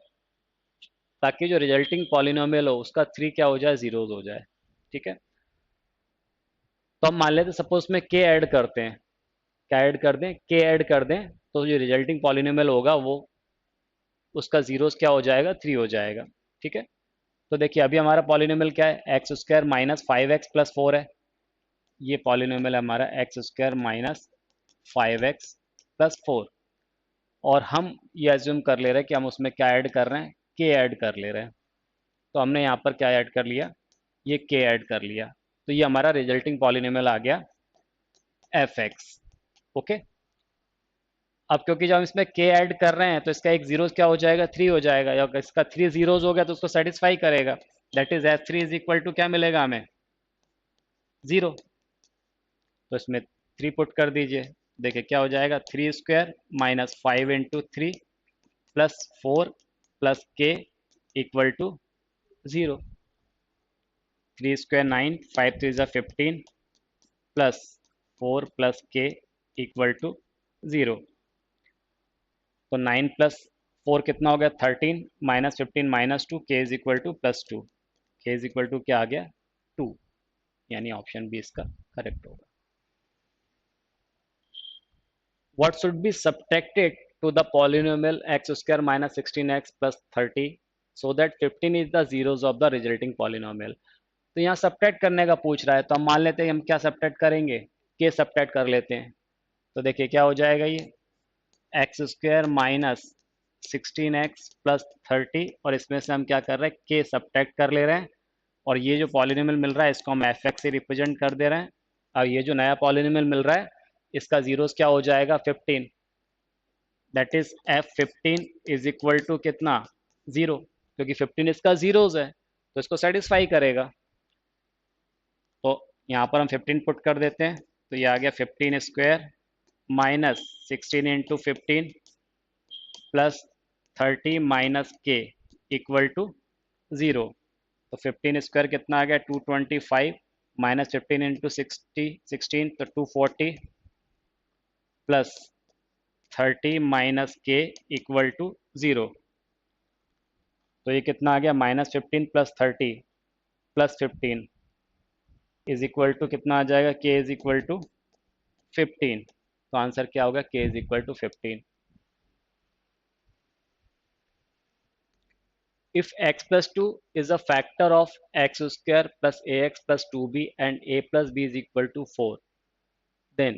ताकि जो रिजल्टिंग पॉलिनोमियल हो उसका 3 क्या हो जाए, जीरोज हो जाए। ठीक है, तो हम मान लेते सपोज में के ऐड करते हैं, क्या ऐड कर दें, के ऐड कर दें, तो जो रिजल्टिंग पॉलिनोमियल होगा वो उसका जीरोस क्या हो जाएगा, 3 हो जाएगा। ठीक है, तो देखिए अभी हमारा पॉलिनोमियल क्या है, x square minus 5x plus 4 है, ये पॉलिनोमियल हमारा x square minus 5x plus 4, और हम ये एज्यूम कर ले रहे हैं कि हम उसमें क्या ऐड कर रहे हैं, के ऐड कर ले रहे हैं, तो हमने यहाँ पर क्या ऐड कर लिया, ये के ऐड कर लिया, तो ये हमारा रिजल्टिंग पॉलिनोमियल आ गया एफ एक्स। ओके, अब क्योंकि जब हम इसमें के ऐड कर रहे हैं तो इसका एक जीरोस क्या हो जाएगा, 3 हो जाएगा, या इसका 3 जीरोस हो गया तो उसको सेटिस्फाई करेगा, that is f three is equal to क्या मिलेगा हमें, 0, तो इसमें 3 पुट कर दीजिए, देखिए क्या हो जाएगा, 3 square minus 5 into 3 plus 4 plus के इक्वल टू 0, 3 स्क्वायर 9, 5 3 ज़ा 15 प्लस 4 प्लस के इक्वल टू 0, तो 9 प्लस 4 कितना हो गया, 13, माइनस 15 -2, के इज इक्वल टू +2, के इज इक्वल टू क्या आ गया, 2, यानी ऑप्शन बी इसका करेक्ट होगा। What should be subtracted to the polynomial x square minus 16x plus 30 so that 15 is the zeros of the resulting polynomial? तो यहाँ सब्ट्रैक्ट करने का पूछ रहा है, तो हम मान लेते हैं हम क्या सब्ट्रैक्ट करेंगे, के सब्ट्रैक्ट कर लेते हैं, तो देखिए क्या हो जाएगा, ये x square minus 16x plus 30, और इसमें से हम क्या कर रहे हैं, के सब्ट्रैक्ट कर ले रहे हैं, और ये जो पॉलिनोमियल मिल रहा है इसको हम एफ एक्स से रिप्रेजेंट कर दे रहे हैं, और ये जो नया पॉलिनोमियल मिल रहा है इसका जीरोस क्या हो जाएगा, 15, that is f15 is equal to कितना, 0, क्योंकि 15 इसका जीरोस है तो इसको सेटिस्फाई करेगा, तो यहाँ पर हम 15 पुट कर देते हैं, तो ये आ गया 15 square minus 16 into 15 plus 30 minus k equal to zero. तो 15 स्क्वायर कितना आ गया 225, माइनस 15 इंटू 60 16 तो 240, plus 30 minus k equal to zero. तो ये कितना आ गया -15 plus 30 plus 15 is equal to कितना आ जाएगा, के इज इक्वल टू 15। तो आंसर क्या होगा, k is equal to 15। If x plus 2 is a factor of x square plus ax plus 2b and a plus b is equal to 4, then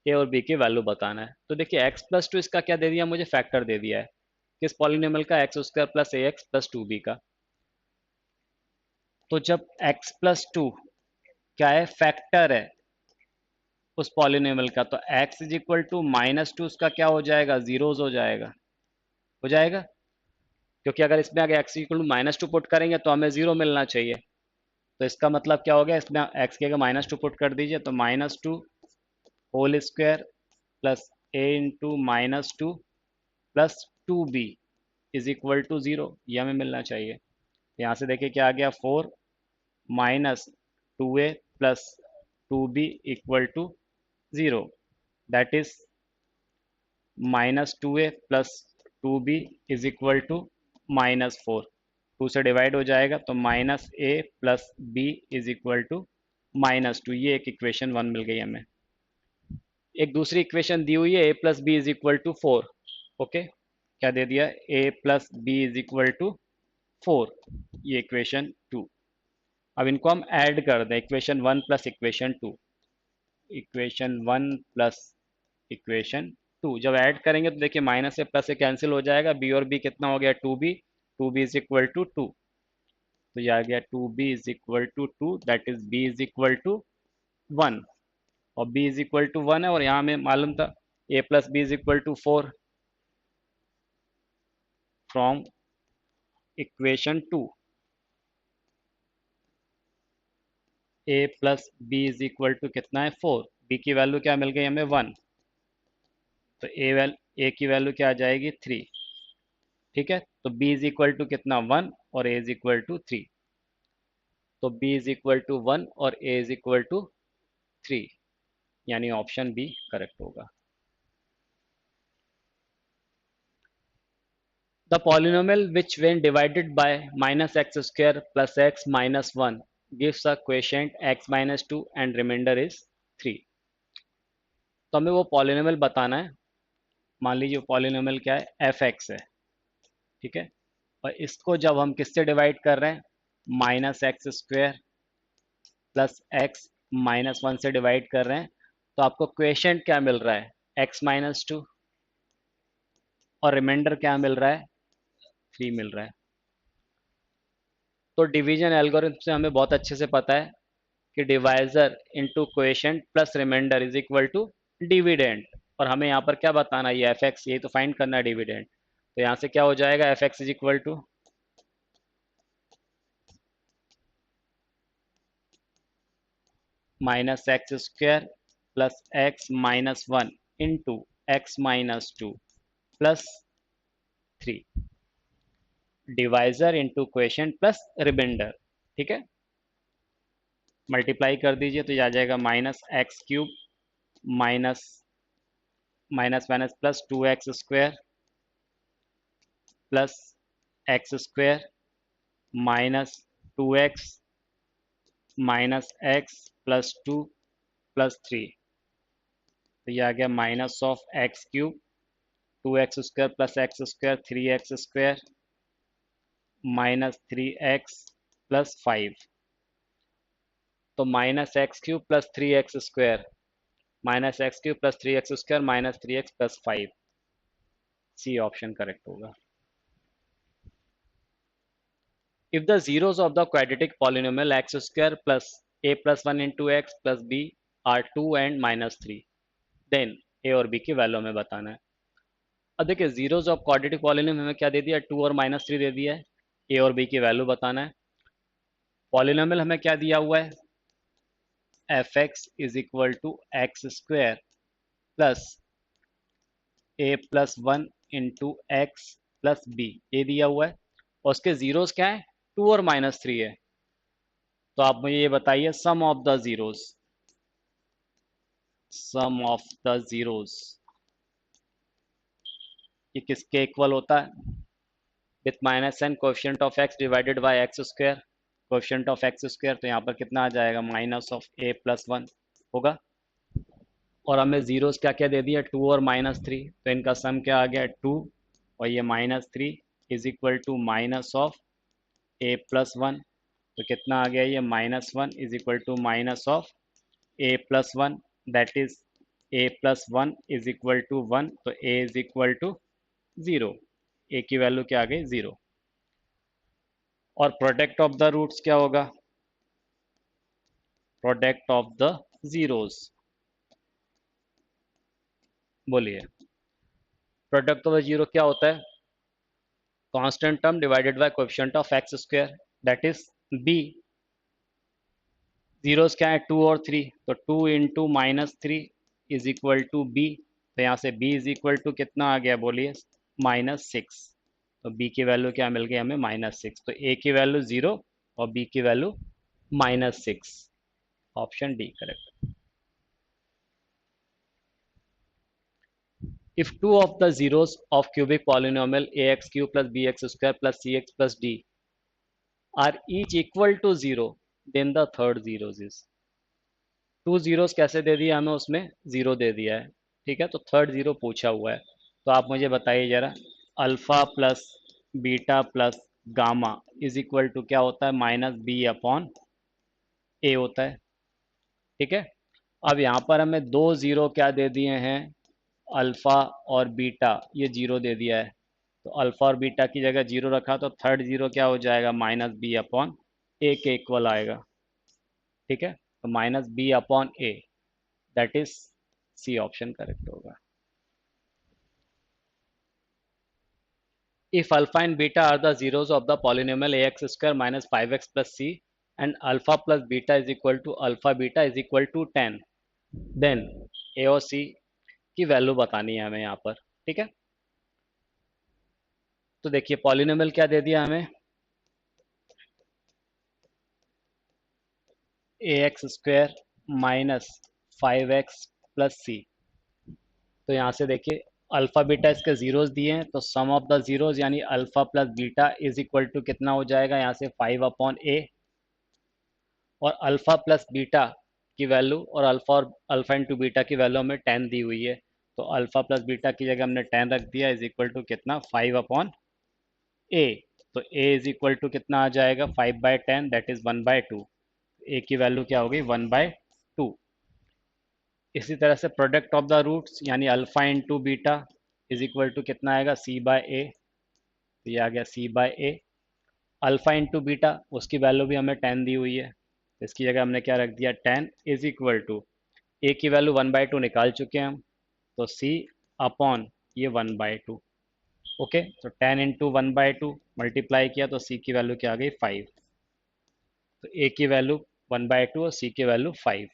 a और b की value बताना है। तो देखिए x plus two इसका क्या दे दिया, मुझे फैक्टर दे दिया है। किस पॉलिनोमियल का, x square plus a x plus to be का। तो जब x प्लस टू क्या है, फैक्टर है उस पॉलिनोमियल का, तो x इज इक्वल टू -2 उसका क्या हो जाएगा, जीरोज हो जाएगा। हो जाएगा, क्योंकि अगर इसमें आगे x इक्वल टू -2 पुट करेंगे तो हमें जीरो मिलना चाहिए। तो इसका मतलब क्या हो गया, इसमें x की अगर -2 पुट कर दीजिए तो -2 whole square plus a into -2 plus 2b is equal to zero, ये हमें मिलना चाहिए। यहाँ से देखिए क्या आ गया, 4 minus 2a plus 2b equal to zero, that is -2a plus 2b is equal to -4। Two से डिवाइड हो जाएगा तो -a plus b is equal to -2। ये एक इक्वेशन 1 मिल गई हमें। एक दूसरी इक्वेशन दी हुई है a plus b is equal to 4। Okay, क्या दे दिया, a plus b is equal to 4, ये इक्वेशन 2। अब इनको हम ऐड कर दें, equation 1 plus equation 2, equation 1 plus equation 2 जब ऐड करेंगे तो देखिए माइनस से प्लस से कैंसिल हो जाएगा, b और b कितना हो गया, 2b, 2b is equal to 2। तो ये आ गया 2b is equal to 2, that is b is equal to 1। और b इज इक्वल टू 1 है, और यहाँ हमें मालूम था a plus b is equal to 4 from equation 2। a plus b is equal to कितना है, 4। b की वैल्यू क्या मिल गई हमें, 1। तो a की वैल्यू क्या आ जाएगी, 3। ठीक है, तो b इज इक्वल टू कितना, 1, और a इज इक्वल टू 3। तो b इज इक्वल टू 1 और a इज इक्वल टू 3, यानी ऑप्शन बी करेक्ट होगा। The polynomial which when divided by minus x square plus x minus 1 gives a quotient x minus 2 and remainder is 3। तो हमें वो polynomial बताना है। मान लीजिए पॉलिनोमियल क्या है, एफ एक्स है। ठीक है, और इसको जब हम किससे डिवाइड कर रहे हैं, minus x square plus x minus 1 से डिवाइड कर रहे हैं, तो आपको क्वेश्चन क्या मिल रहा है, एक्स माइनस 2, और रिमाइंडर क्या मिल रहा है, 3 मिल रहा है। तो डिवीजन एल्गोरिथम से हमें बहुत अच्छे से पता है कि divisor into question plus reminder is equal to dividend. और हमें यहाँ पर क्या बताना है, ये एफ एक्स, ये तो फाइंड करना है डिविडेंड। तो यहाँ से क्या हो जाएगा, f x is equal to minus x square plus x minus 1 into x minus 2 plus 3, divisor into question plus remainder. ठीक है, मल्टीप्लाई कर दीजिए तो ये आ जाएगा minus x cube minus minus minus plus 2x square plus x square minus 2x minus x plus 2 plus 3। तो ये आ गया minus of x cube 2x square plus x square 3x square minus 3x plus 5। तो minus x cube plus 3x square minus x cube plus 3x square minus 3x plus 5, C option correct होगा। If the zeros of the quadratic polynomial x square plus a plus 1 into x plus b are 2 and minus 3, then a और b की value हमें बताना है। अब देखिए zeros of quadratic polynomial हमें क्या दे दिया, 2 और -3 दे दिया है। a और b की वैल्यू बताना है। पॉलिनोमियल हमें क्या दिया हुआ है, F x is equal to x square plus a plus 1 into x plus b, ये दिया हुआ है। और उसके जीरोस क्या है, 2 और -3 है। तो आप मुझे ये बताइए sum of the zeros, sum of the zeros ये किसके इक्वल होता है? With minus an coefficient of x divided by X square, coefficient of x square, तो यहाँ पर कितना आ जाएगा? -a+1 होगा। और हमें जीरोस क्या क्या दे दिया? 2 और -3, तो इनका सम क्या आ गया? 2 और ये -3 is equal to minus of a+1, तो कितना आ गया? ये -1 is equal to minus of a+1, that is a+1 is equal to 1, तो a is equal to 0, a की वैल्यू क्या आ गई? 0। और प्रोडक्ट ऑफ द रूट्स क्या होगा? प्रोडक्ट ऑफ द जीरोस, बोलिए। प्रोडक्ट ऑफ द जीरो क्या होता है? Constant term divided by coefficient of x square, that is b। Zeros क्या है? 2 और 3, तो 2 into -3 is equal to b, तो यहाँ से b इज इक्वल टू कितना आ गया? बोलिए, -6। तो b की वैल्यू क्या मिल गई हमें? -6। तो a की वैल्यू 0 और b की value -6। Option d correct. If two of the zeros of cubic polynomial ax cube plus bx square plus cx plus d are each equal to 0, then the third zeros is। Two zeros कैसे दे दिया हमें? उसमें zero दे दिया है, ठीक है। तो third zero पूछा हुआ है, तो आप मुझे बताइए जरा, alpha plus beta plus gamma is equal to क्या होता है? -b/a होता है, ठीक है। अब यहाँ पर हमें दो जीरो क्या दे दिए हैं? अल्फा और बीटा, ये जीरो दे दिया है, तो अल्फा और बीटा की जगह जीरो रखा, तो थर्ड जीरो क्या हो जाएगा? -b/a के इक्वल आएगा, ठीक है। तो -b/a, that is C option correct होगा। If alpha and beta are the zeros of the polynomial ax square minus 5x plus c and alpha plus beta is equal to alpha beta is equal to 10, then A और C की value बतानी है हमें यहाँ पर, ठीक है। तो देखिए पॉलिनोमियल क्या दे दिया हमें? ax square minus 5x plus C. तो यहाँ से देखिए अल्फा बीटा इसके जीरोस दिए हैं, तो सम ऑफ द जीरोस यानी alpha plus beta is equal to कितना हो जाएगा? यहाँ से 5/a, और अल्फा प्लस बीटा की वैल्यू, और अल्फा इंटू बीटा की वैल्यू हमें 10 दी हुई है, तो अल्फा प्लस बीटा की जगह हमने 10 रख दिया, इज इक्वल टू कितना? 5/a। तो a इज इक्वल टू कितना आ जाएगा? 5/10, दैट इज 1/2। a की वैल्यू क्या हो गई? 1/2। इसी तरह से प्रोडक्ट ऑफ द रूट्स यानी alpha into beta is equal to कितना आएगा? c/a, तो ये आ गया c/a। अल्फा इंटू बीटा उसकी वैल्यू भी हमें 10 दी हुई है, इसकी जगह हमने क्या रख दिया? 10 इज इक्वल टू, ए की वैल्यू 1/2 निकाल चुके हैं हम, तो c अपॉन ये 1/2। ओके, तो 10 इंटू 1/2 मल्टीप्लाई किया, तो c की वैल्यू क्या आ गई? 5। तो a की वैल्यू 1/2 और c की value 5।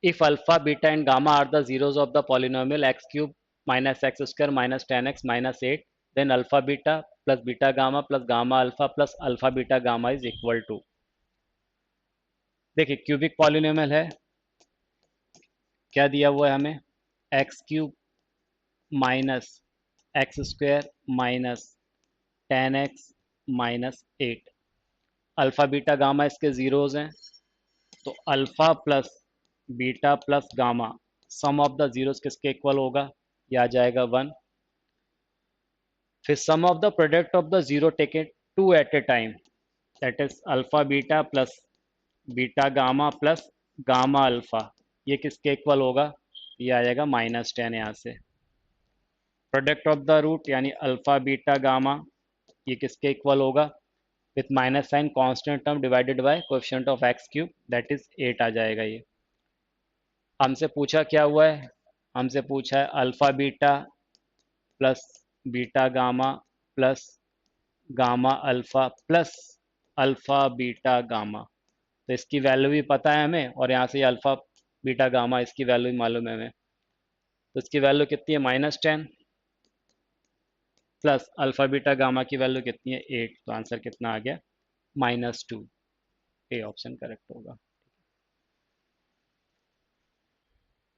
If alpha, beta and gamma are the zeros of the polynomial x cube minus x square minus 10x minus 8, then alpha beta plus beta gamma plus gamma alpha plus alpha beta gamma is equal to। देखिए cubic polynomial है, क्या दिया हुआ है हमें? X cube minus x square minus 10x minus 8। Alpha beta gamma इसके zeros हैं, तो alpha plus beta plus gamma sum of the zeros किसके इक्वल होगा? ये आ जाएगा 1। फिर sum of the product of the zero taken two at a time, that is alpha beta plus beta gamma plus gamma alpha, ये किसके equal होगा? ये आ जाएगा -10 यहाँ से। प्रोडक्ट ऑफ द रूट यानी अल्फा बीटा गामा, ये किसके इक्वल होगा? With minus sign constant term divided by coefficient of x cube, that is 8 आ जाएगा। ये हमसे पूछा क्या हुआ है? हमसे पूछा है alpha beta plus beta gamma plus gamma alpha plus alpha beta gamma, तो इसकी वैल्यू भी पता है हमें, और यहाँ से अल्फा बीटा गामा इसकी वैल्यू भी मालूम है हमें। तो इसकी वैल्यू कितनी है -10 प्लस अल्फा बीटा गामा की वैल्यू कितनी है 8, तो आंसर कितना आ गया -2। ए ऑप्शन करेक्ट होगा।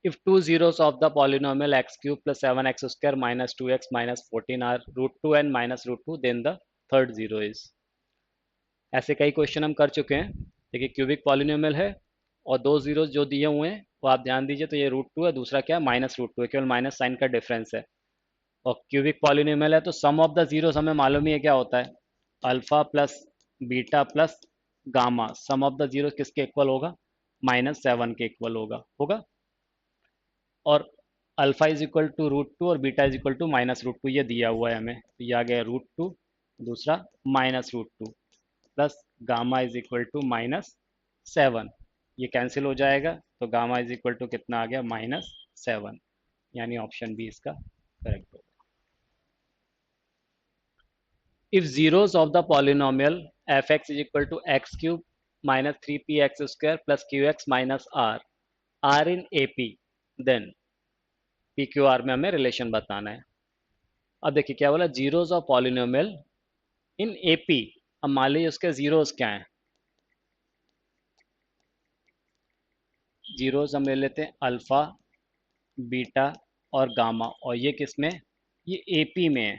If two zeros of the polynomial x cube plus 7x square minus 2x minus 14 are root 2 and minus root 2, then the third zero is। ऐसे कई क्वेश्चन हम कर चुके हैं। देखिए क्यूबिक पॉलिनोमियल है और दो जीरोस जो दिए हुए हैं वो आप ध्यान दीजिए, तो ये √2 है, दूसरा क्या -√2 है, केवल माइनस साइन का डिफरेंस है। और क्यूबिक पॉलिनोमियल है तो सम ऑफ द जीरोस हमें मालूम ही है क्या होता है, alpha plus beta plus gamma. Sum of the zeros किसके इक्वल होगा, -7 के इक्वल होगा। और अल्फा इज इक्वल टू √2 और बीटा इज इक्वल टू -√2, ये दिया हुआ है हमें, तो ये आ गया √2, दूसरा -√2 plus gamma is equal to -7। ये कैंसिल हो जाएगा तो गामा इज इक्वल टू कितना आ गया -7, यानी ऑप्शन बी इसका करेक्ट होगा। If zeros of the polynomial F x is equal to x cube minus 3px² plus qx minus r in A P, then p q r में हमें relation बताना है। अब देखिए क्या बोला, zeros of polynomial in AP. अब मान लीजिए उसके जीरोस क्या हैं, जीरोस हम ले लेते हैं अल्फा बीटा और गामा, और ये किस में, ये एपी में है।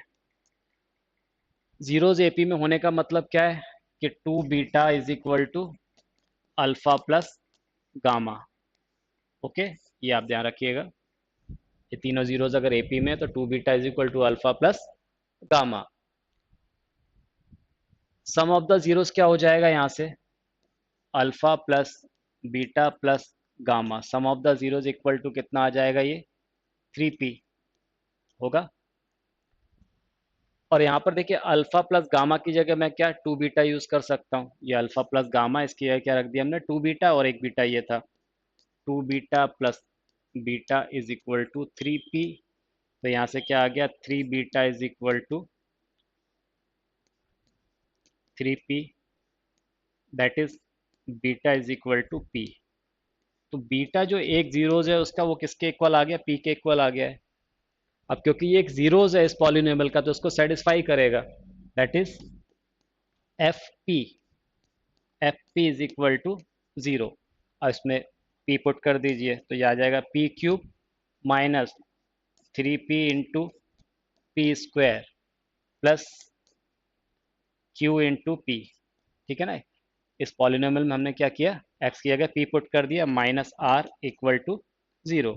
जीरोस एपी में होने का मतलब क्या है कि 2 beta is equal to alpha plus gamma. Okay, ये आप ध्यान रखिएगा, ये तीनों जीरोस अगर एपी में है तो 2 beta is equal to alpha plus gamma. Sum of the zeros क्या हो जाएगा यहाँ से, alpha plus beta plus gamma. Sum of the zeros equal to कितना आ जाएगा, ये 3p होगा। और यहाँ पर देखिए अल्फा प्लस गामा की जगह मैं क्या 2 बीटा यूज कर सकता हूँ, ये अल्फा प्लस गामा, इसकी जगह क्या रख दिया हमने 2 बीटा, और एक बीटा ये था, 2 beta plus beta is equal to 3p। तो यहाँ से क्या आ गया, 3 beta is equal to 3p, that is beta is equal to p। तो बीटा जो एक जीरोज है उसका वो किसके इक्वल आ गया, p के इक्वल आ गया है। अब क्योंकि ये एक जीरोज है इस पॉलिनोमियल का तो उसको सेटिस्फाई करेगा, that is f p is equal to 0। और इसमें p पुट कर दीजिए तो ये आ जाएगा p³ minus 3p into P square plus q into P. ठीक है ना, इस पॉलिनोमियल में हमने क्या किया, x की जगह p पुट कर दिया, माइनस आर इक्वल टू 0।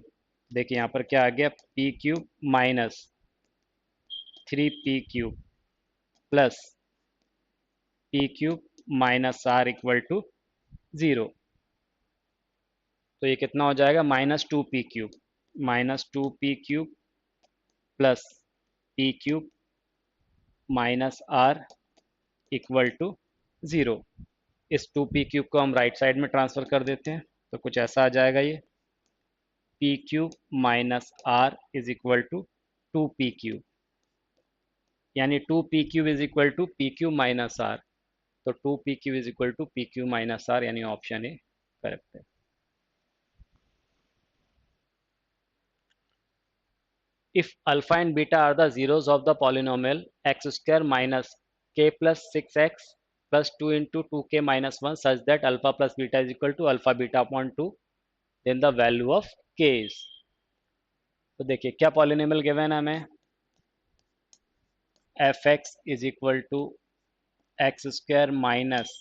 देखिए यहाँ पर क्या आ गया, p³ minus 3p³ plus p³ minus r equal to 0। तो ये कितना हो जाएगा, -2p³ plus p³ minus r equal to 0। इस 2p³ को हम राइट साइड में ट्रांसफर कर देते हैं तो कुछ ऐसा आ जाएगा, ये p³ minus r is equal to 2p³, यानी 2p³ is equal to p³ minus r. तो 2p³ is equal to p³ minus r, यानी ऑप्शन ए करेक्ट है। If alpha and beta are the zeros of the polynomial x square minus k plus 6x plus 2 into 2k minus 1 such that alpha plus beta is equal to alpha beta upon 2, then the value of k is। तो देखिए क्या polynomial given है हमें, F x is equal to x square minus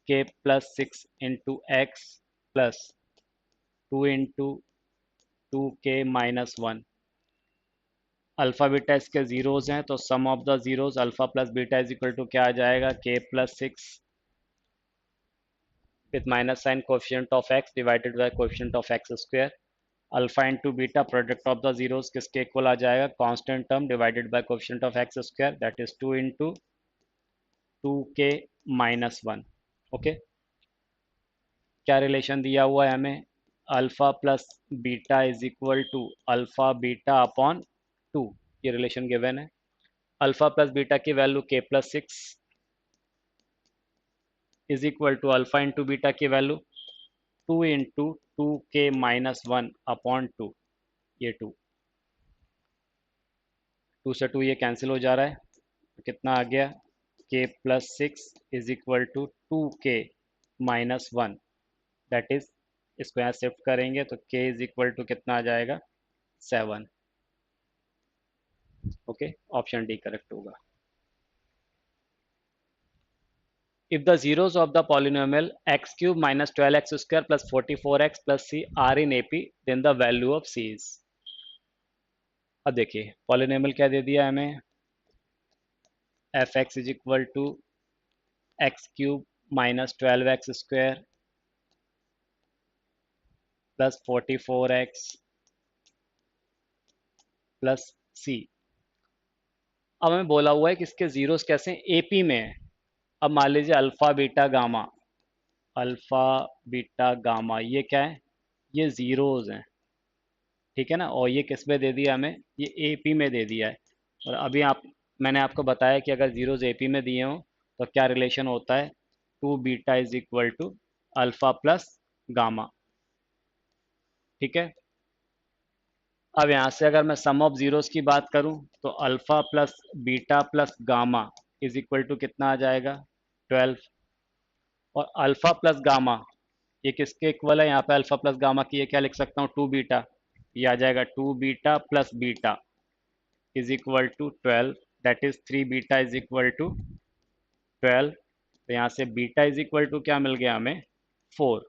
K plus 6 into x plus 2 into 2k minus 1। Alpha beta इसके zeros हैं तो sum of the zeros alpha plus beta is equal to क्या आ जाएगा, k plus 6 with minus sign coefficient of x divided by coefficient of x square. Alpha into beta product of the zeros किसके equal आ जाएगा, constant term divided by coefficient of x square, that is 2 into 2k minus 1। Okay, क्या relation दिया हुआ है हमें, alpha plus beta is equal to alpha beta upon 2, ये relation given है। अल्फा प्लस बीटा की value k plus 6 is equal to alpha into beta की value 2 into 2k minus 1 upon 2, ये 2, 2 से 2 ये कैंसिल हो जा रहा है, तो कितना आ गया, k plus 6 is equal to 2k minus 1, that is, इसको यहाँ शिफ्ट करेंगे तो k इज इक्वल टू कितना आ जाएगा, 7। ओके, ऑप्शन डी करेक्ट होगा। If the zeros of the polynomial x cube minus 12x square plus 44x plus c are in AP, then the value of c is। अब देखिए polynomial क्या दे दिया हमें, F x is equal to x cube minus 12x square plus 44x plus C. अब हमें बोला हुआ है कि इसके जीरोस कैसे हैं, एपी में है। अब मान लीजिए alpha beta gamma, alpha beta gamma ये क्या है, ये जीरोज हैं, ठीक है ना, और ये किस में दे दिया हमें, ये एपी में दे दिया है। और अभी मैंने आपको बताया कि अगर जीरोज एपी में दिए हों तो क्या रिलेशन होता है, 2 beta is equal to alpha plus gamma, ठीक है। अब यहाँ से अगर मैं सम ऑफ जीरोस की बात करूँ तो alpha plus beta plus gamma is equal to कितना आ जाएगा, 12। और अल्फा प्लस गामा ये किसके इक्वल है, यहाँ पे अल्फा प्लस गामा की ये क्या लिख सकता हूँ, 2 बीटा, ये आ जाएगा 2 beta plus beta is equal to 12, that is 3 beta is equal to 12। तो यहाँ से बीटा इज इक्वल टू क्या मिल गया हमें, 4।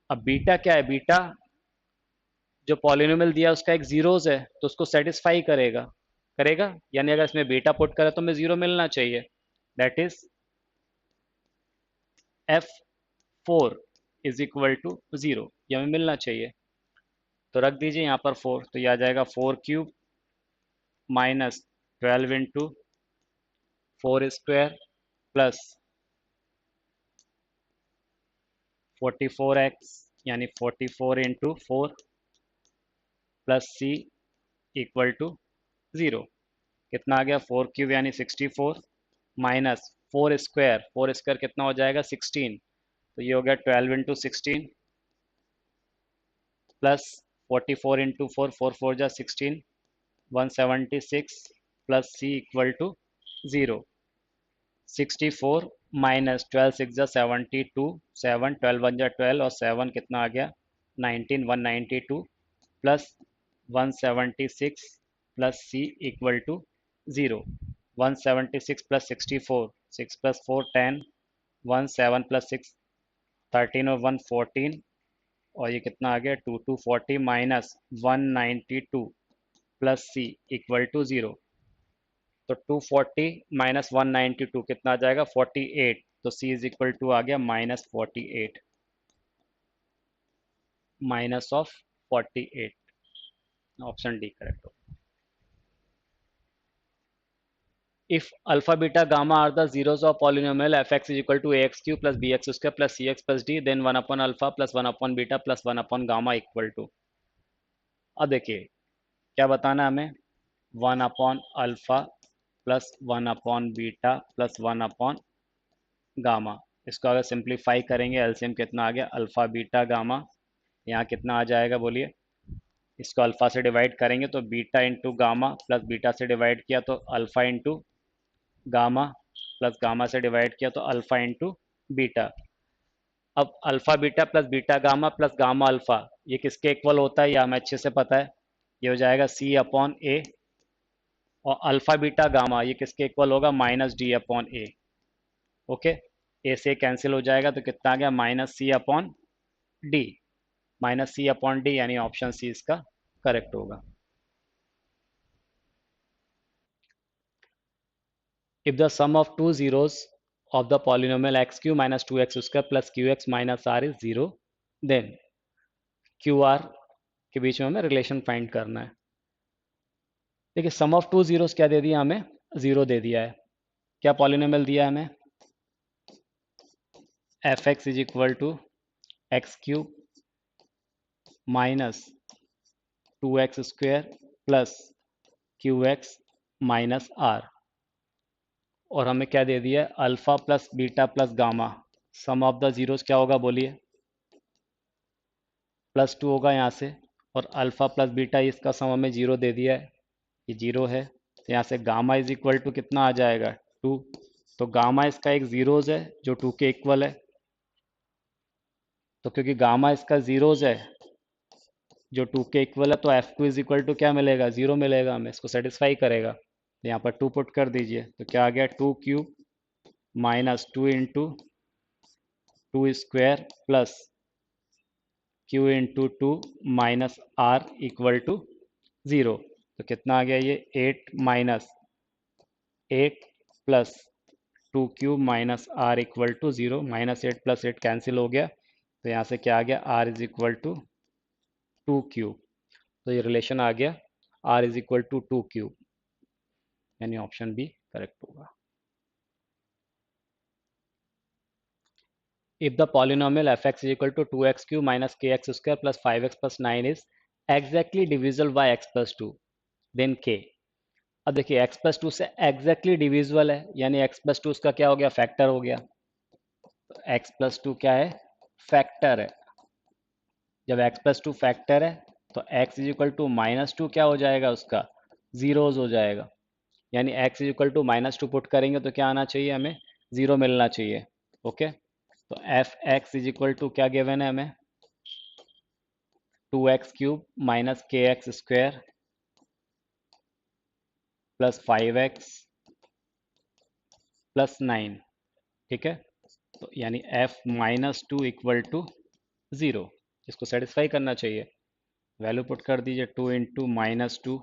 अब बीटा क्या है, बीटा जो पॉलिनोमियल दिया उसका एक जीरोस है तो उसको सेटिस्फाई करेगा, करेगा यानी अगर इसमें बीटा पुट करे तो हमें जीरो मिलना चाहिए, that is f4 is equal to 0, ये हमें मिलना चाहिए। तो रख दीजिए यहाँ पर 4, तो ये आ जाएगा 4 cube minus 12 into 4 square plus 44x यानी 44 into 4 plus c equal to 0। कितना आ गया, 4 क्यूब यानी 64 माइनस 4 स्क्वायर कितना हो जाएगा, 16, तो ये हो गया 12 इंटू 16 प्लस 44 इंटू 4, 4 4 जा 16, 176 plus c equal to 0। 64 minus 12 6 जा 72, 7 12 1 जा 12 और 7 कितना आ गया, 19, 192 plus 176 plus c equal to 0। 176 plus 64, 6 plus 4 10, 1 7 plus 6 13 और 1 14, और ये कितना आ गया 2 240 minus 192 plus c equal to 0। तो 240 माइनस 192 कितना आ जाएगा, 48, तो सी इज इक्वल टू आ गया minus 48, minus of 48, option d correct हो। If alpha beta gamma are the zeros of polynomial fx is equal to ax cube plus bx square plus cx plus d, then 1 upon alpha plus 1 upon beta plus 1 upon gamma equal to। अब देखिए क्या बताना हमें, 1 upon alpha plus 1 upon beta plus 1 upon gamma. इसको अगर simplify करेंगे LCM कितना आ गया, अल्फा बीटा गामा, यहाँ कितना आ जाएगा बोलिए, इसको अल्फा से डिवाइड करेंगे तो beta into gamma plus beta से डिवाइड किया तो alpha into gamma plus gamma से डिवाइड किया तो अल्फा इंटू बीटा। अब alpha beta plus beta gamma plus gamma alpha ये किसके इक्वल होता है, ये हमें अच्छे से पता है, ये हो जाएगा सी अपॉन ए। और अल्फा बीटा गामा ये किसके इक्वल होगा, माइनस डी अपॉन ए। ओके, ए से कैंसिल हो जाएगा तो कितना आ गया, माइनस सी अपॉन डी, माइनस सी अपॉन डी, यानी ऑप्शन सी इसका करेक्ट होगा। If the sum of two zeros of the polynomial x cube minus 2x square plus qx minus r is 0, then qr के बीच में हमें रिलेशन फाइंड करना है। देखिए सम of two zeros क्या दे दिया हमें, 0 दे दिया है। क्या पॉलिनोमियल दिया है हमें, F x is equal to x cube minus 2x square plus q x minus r, और हमें क्या दे दिया है, alpha plus beta plus gamma. Sum of the zeros क्या होगा बोलिए, +2 होगा यहाँ से, और अल्फ़ा प्लस बीटा इसका सम हमें जीरो दे दिया है, ये जीरो है। तो यहाँ से गामा इज इक्वल टू कितना आ जाएगा, टू। तो गामा इसका एक जीरोज है जो टू के इक्वल है। तो क्योंकि गामा इसका जीरोज है जो टू के इक्वल है, तो f two is equal to क्या मिलेगा, जीरो मिलेगा हमें, इसको सेटिस्फाई करेगा। तो यहाँ पर टू पुट कर दीजिए, तो क्या आ गया, two cube minus two into two square plus q into two minus r equal to zero. तो कितना आ गया ये, eight minus eight plus two cube minus r equal to zero. Minus eight plus eight cancel हो गया, तो यहाँ से क्या आ गया, r is equal to two cube. तो ये रिलेशन आ गया, r is equal to two cube, यानी ऑप्शन बी करेक्ट होगा। If the polynomial fx is equal to 2x cube minus kx square plus 5x plus 9 is exactly divisible by x plus 2, then k। अब देखिए x plus two से exactly divisible है, यानी x plus two उसका क्या हो गया, factor हो गया। तो x प्लस टू क्या है, फैक्टर है। जब x प्लस टू फैक्टर है तो x is equal to minus two क्या हो जाएगा, उसका जीरोज हो जाएगा। यानी x is equal to minus two put करेंगे तो क्या आना चाहिए, हमें जीरो मिलना चाहिए। ओके, तो F x is equal to क्या गिवन है हमें, two x cube minus K x square plus five X plus nine. ठीक है, तो यानी F minus two equal to zero, इसको सेटिस्फाई करना चाहिए। वैल्यू पुट कर दीजिए, two into minus two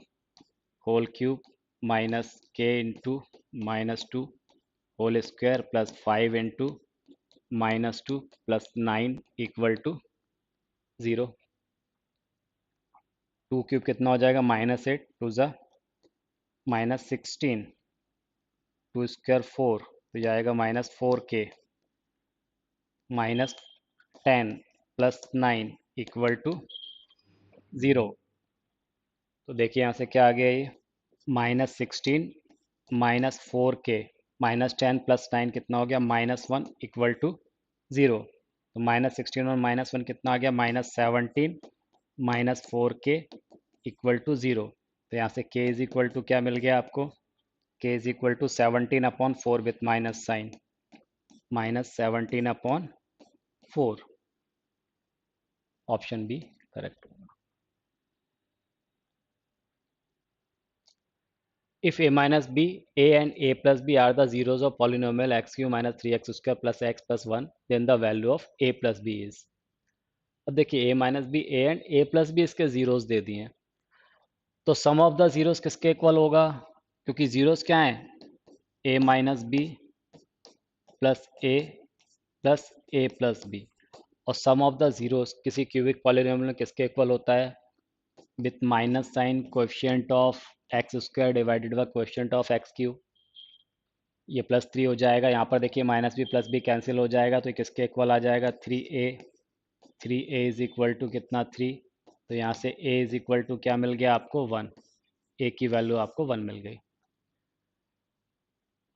whole cube minus K into minus two whole square plus five into minus two plus nine equal to zero. Two cube कितना हो जाएगा, minus eight two ज़ा minus sixteen, two square four, तो जाएगा minus four k minus ten plus nine equal to zero. तो देखिए यहाँ से क्या आ गया, ये minus sixteen minus four k minus ten plus nine कितना हो गया, minus one equal to zero. तो माइनस सिक्सटीन और माइनस वन कितना आ गया, minus seventeen minus four k equal to zero. तो यहाँ से के इज इक्वल टू क्या मिल गया आपको, k is equal to seventeen upon four with minus sign, minus seventeen upon four. Option B correct होगा। If a minus b, a and a plus b are the zeros of polynomial x cube minus 3x square plus x plus 1, then the value of a plus b is। अब देखिए a minus b, a and a plus b इसके zeros दे दिए हैं, तो sum of the zeros किसके equal होगा, क्योंकि जीरोस क्या हैं, a minus b plus a plus b. और सम ऑफ द जीरोस किसी क्यूबिक पॉलिनोमियल में किसके इक्वल होता है, with minus sign coefficient of x square divided by coefficient of x cube. ये प्लस थ्री हो जाएगा, यहाँ पर देखिए minus b plus b cancel हो जाएगा, तो ये किसके इक्वल आ जाएगा, three a is equal to कितना, थ्री। तो यहाँ से ए इज इक्वल टू क्या मिल गया आपको, वन। ए की वैल्यू आपको वन मिल गई।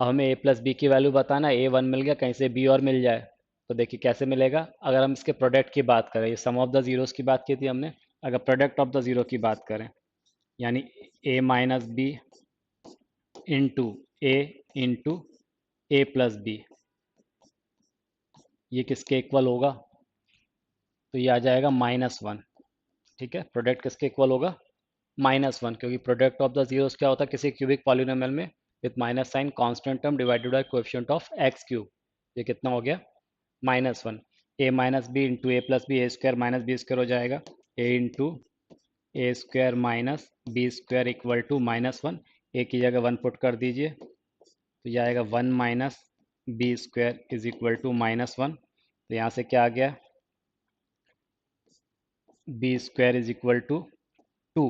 अब हमें ए प्लस बी की वैल्यू बताना, ए वन मिल गया, कहीं से बी और मिल जाए। तो देखिए कैसे मिलेगा, अगर हम इसके प्रोडक्ट की बात करें, ये सम ऑफ द जीरोस की बात की थी हमने, अगर प्रोडक्ट ऑफ द जीरो की बात करें, यानी ए minus B into A into A plus b, ये किसके इक्वल होगा, तो ये आ जाएगा माइनस वन। ठीक है, प्रोडक्ट किसके इक्वल होगा, माइनस वन, क्योंकि प्रोडक्ट ऑफ द जीरोस क्या होता है किसी क्यूबिक पॉलिनोमियल में, with minus sign constant term divided by coefficient of x cube. ये कितना हो गया, minus one. A minus B into A plus B, A square minus B square हो जाएगा, A into A square minus B square equal to minus one. A की जगह one put कर दीजिए, तो ये आएगा one minus B square is equal to minus one. तो यहाँ से क्या आ गया, b square is equal to two.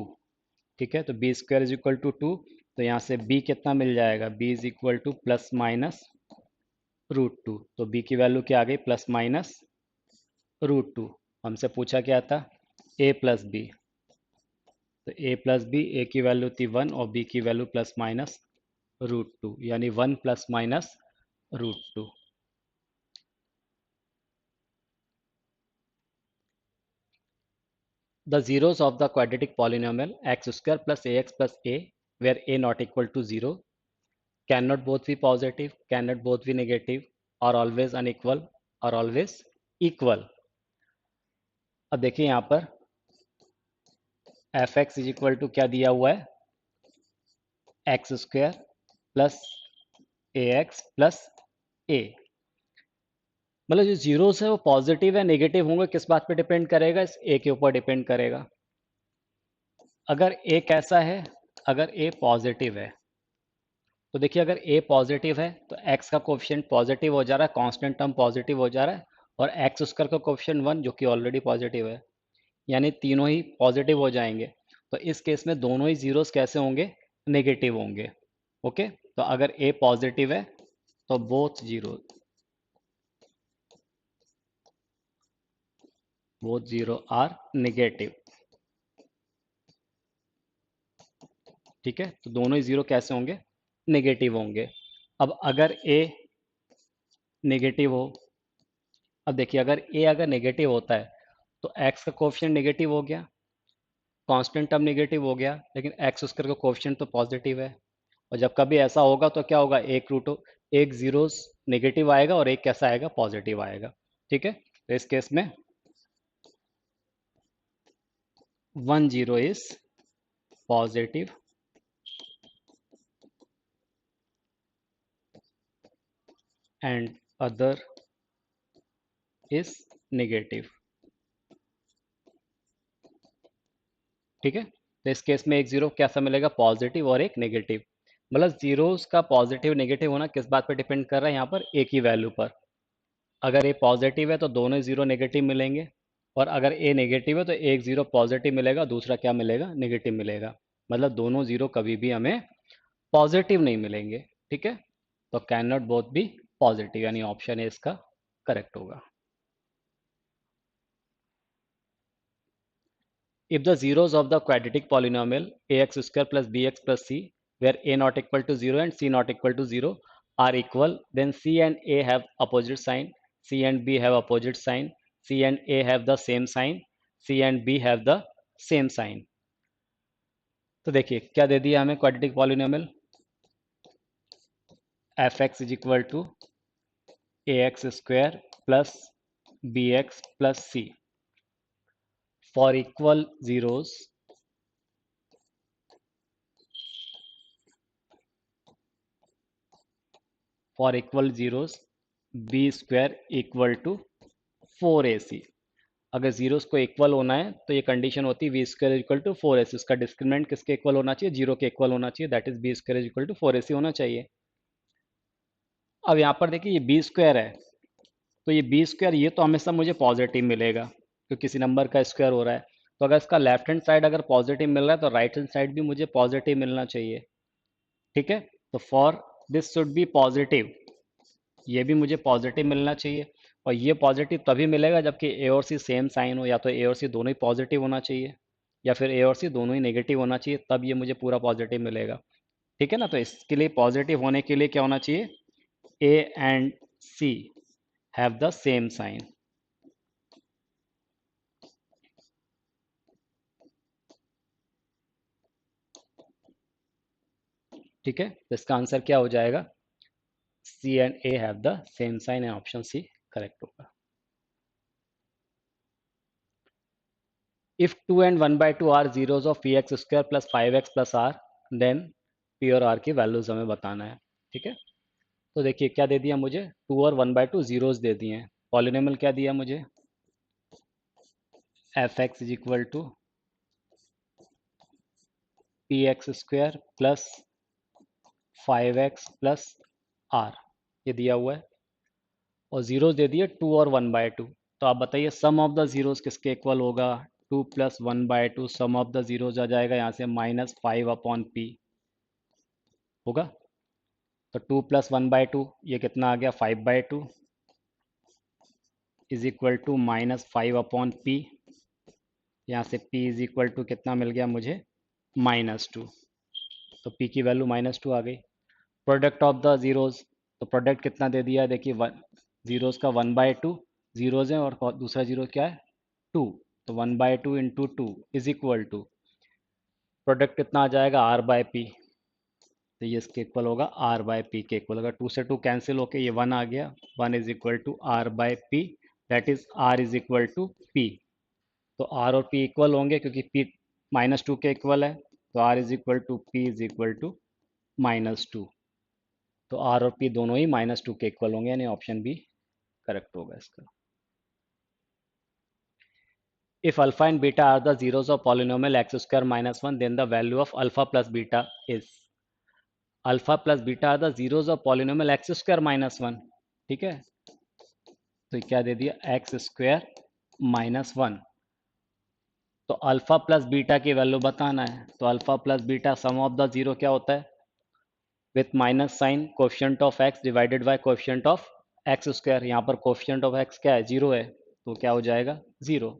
ठीक है, तो b square is equal to two, तो यहाँ से b कितना मिल जाएगा, b is equal to plus minus root two. तो b की वैल्यू क्या आ गई, प्लस माइनस रूट टू। हमसे पूछा क्या था, a प्लस बी, तो a प्लस बी, ए की वैल्यू थी वन और b की value plus minus root two, यानी one plus minus root two. The zeros of the quadratic polynomial x square plus ax plus a, where a not equal to 0, cannot both be positive, cannot both be negative, are always unequal, are always equal. अब देखिए यहाँ पर f x is equal to क्या दिया हुआ है, x square plus a x plus a. मतलब जो जीरोस है वो पॉजिटिव है नेगेटिव होंगे किस बात पे डिपेंड करेगा, इस ए के ऊपर डिपेंड करेगा। अगर ए कैसा है, अगर ए पॉजिटिव है तो देखिए अगर ए पॉजिटिव है तो एक्स का कोफिशिएंट पॉजिटिव हो जा रहा है, कांस्टेंट टर्म पॉजिटिव हो जा रहा है, और एक्स स्क्वायर का कोफिशिएंट 1 जो कि ऑलरेडी पॉजिटिव है, यानी तीनों ही पॉजिटिव हो जाएंगे। तो इस केस में दोनों ही जीरोस कैसे होंगे, नेगेटिव होंगे। ओके, तो अगर ए पॉजिटिव है तो बोथ जीरो आर नेगेटिव। ठीक है, तो दोनों ही जीरो कैसे होंगे, नेगेटिव होंगे। अब अगर ए नेगेटिव हो, अब देखिए अगर ए अगर नेगेटिव होता है तो एक्स का कोफिशिएंट नेगेटिव हो गया, कांस्टेंट टर्म नेगेटिव हो गया, लेकिन एक्स स्क्वायर का कोफिशिएंट तो पॉजिटिव है। और जब कभी ऐसा होगा तो क्या होगा, एक जीरोस नेगेटिव आएगा और एक कैसा आएगा, पॉजिटिव आएगा। ठीक है, तो इस केस में 1 0 is positive and other is negative. ठीक है, तो इस केस में एक जीरो कैसा मिलेगा, पॉजिटिव और एक नेगेटिव। मतलब जीरोस का पॉजिटिव नेगेटिव होना किस बात पर डिपेंड कर रहा है, यहाँ पर ए की वैल्यू पर। अगर ए पॉजिटिव है तो दोनों जीरो नेगेटिव मिलेंगे, और अगर ए नेगेटिव है तो एक जीरो पॉजिटिव मिलेगा, दूसरा क्या मिलेगा, नेगेटिव मिलेगा। मतलब दोनों जीरो कभी भी हमें पॉजिटिव नहीं मिलेंगे। ठीक है, तो can not both be positive, यानी ऑप्शन ए इसका करेक्ट होगा। If the zeros of the quadratic polynomial ax square plus bx plus c, where a not equal to 0 and c not equal to 0 are equal, then c and a have opposite sign, c and b have opposite sign, c and a have the same sign, c and b have the same sign. तो देखिए क्या दे दिया हमें quadratic polynomial, F x is equal to a x square plus B x plus c for equal zeros for equal zeros b square equal to 4ac। अगर zeros को equal होना है तो ये कंडीशन होती है we square equal to 4ac, उसका discriminant किसके इक्वल होना चाहिए, जीरो के इक्वल होना चाहिए, that is b square equal to 4ac होना चाहिए। अब यहाँ पर देखिए ये बी स्क्वायर है, तो ये बी स्क्वायर ये तो हमेशा मुझे पॉजिटिव मिलेगा क्योंकि किसी नंबर का स्क्वायर हो रहा है। तो अगर इसका लेफ्ट हैंड साइड अगर पॉजिटिव मिल रहा है तो राइट हैंड साइड भी मुझे पॉजिटिव मिलना चाहिए। ठीक है, तो for this should be positive, ये भी मुझे पॉजिटिव मिलना चाहिए। और ये पॉजिटिव तभी मिलेगा जबकि ए और सी सेम साइन हो, या तो ए और सी दोनों ही पॉजिटिव होना चाहिए या फिर ए और सी दोनों ही नेगेटिव होना चाहिए, तब ये मुझे पूरा पॉजिटिव मिलेगा। ठीक है ना, तो इसके लिए पॉजिटिव होने के लिए क्या होना चाहिए, A and C have the same sign. ठीक है, तो इसका आंसर क्या हो जाएगा, C and A have the same sign, and option C correct होगा। If 2 and 1 by 2 are zeros of px square plus 5x plus r, then p और r की वैल्यूज हमें बताना है। ठीक है, तो देखिए क्या दे दिया मुझे, 2 और 1 by 2 जीरोस दे दिए हैं। पॉलिनोमियल क्या दिया मुझे, f x is equal to p x square plus 5x plus r, ये दिया हुआ है, और जीरोस दे दिए 2 और 1 by 2। तो आप बताइए सम ऑफ द जीरोस किसके इक्वल होगा, 2 प्लस 1 by 2, sum of the zeros आ जाएगा यहाँ से -5/p होगा। तो 2 प्लस 1 by 2 ये कितना आ गया, 5/2 इज इक्वल टू -5/p। यहाँ से p इज इक्वल टू कितना मिल गया मुझे, -2। तो p की वैल्यू -2 आ गई। प्रोडक्ट ऑफ द जीरोस, तो प्रोडक्ट कितना दे दिया, देखिए जीरोस का 1/2 जीरोस है और दूसरा जीरो क्या है, 2। तो 1/2 into 2 is equal to, product कितना आ जाएगा r/p, तो ये इसके इक्वल होगा r/p के इक्वल होगा। 2 से 2 कैंसिल होके ये 1 आ गया, 1 is equal to r/p, that is r is equal to p। तो r और p इक्वल होंगे क्योंकि p -2 के इक्वल है, तो r is equal to p is equal to -2। तो r और p दोनों ही -2 के इक्वल होंगे, यानी ऑप्शन बी करेक्ट होगा इसका। If alpha and beta are the zeros of polynomial x square minus 1, then the value of alpha plus beta is, alpha plus beta are the zeros of polynomial x square minus 1। ठीक है, तो क्या दे दिया, x square -1। तो alpha plus beta की value बताना है, तो alpha plus beta sum of the zero क्या होता है, with minus sign coefficient of x divided by coefficient of x square. यहाँ पर कोफिशिएंट ऑफ एक्स क्या है, जीरो है, तो क्या हो जाएगा, जीरो।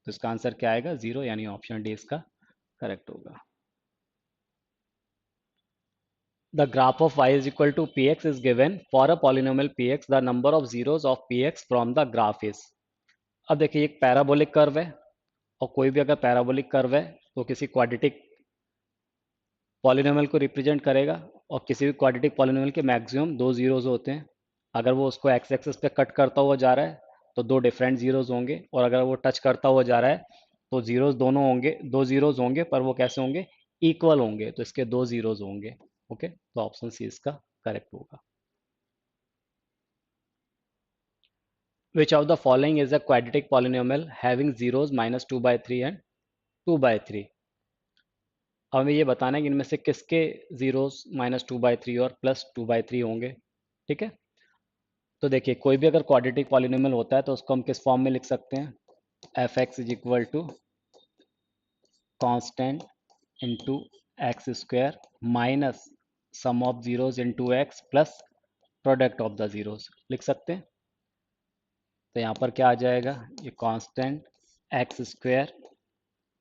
तो इसका आंसर क्या आएगा, जीरो, यानी ऑप्शन डी इसका करेक्ट होगा। The graph of y is equal to px is given for a polynomial px. The number of zeros of px from the graph is। अब देखिए एक पैराबोलिक कर्व है, और कोई भी अगर पैराबोलिक कर्व है तो किसी क्वाड्रेटिक पॉलिनोमियल को रिप्रेजेंट करेगा, और किसी भी क्वाड्रेटिक पॉलिनोमियल के मैक्सिमम दो जीरोज होते हैं। अगर वो उसको एक्स एक्सिस पे कट करता हुआ जा रहा है तो दो डिफरेंट जीरोज होंगे, और अगर वो टच करता हुआ जा रहा है तो जीरोज दोनों होंगे, दो जीरोज होंगे, पर वो कैसे होंगे, इक्वल होंगे, तो इसके दो जीरोज होंगे। ओके, तो ऑप्शन सी इसका करेक्ट होगा। Which of the following is a quadratic polynomial having zeros -2/3 and 2/3? अब हमें ये बताना है कि इनमें से किसके जीरोस -2/3 और +2/3 होंगे। ठीक है, तो देखिए कोई भी अगर क्वाड्रेटिक पॉलिनोमियल होता है तो उसको हम किस फॉर्म में लिख सकते हैं, F x is equal to constant into x square minus sum of zeros into x plus product of the zeros लिख सकते हैं। तो यहाँ पर क्या आ जाएगा, ये constant x square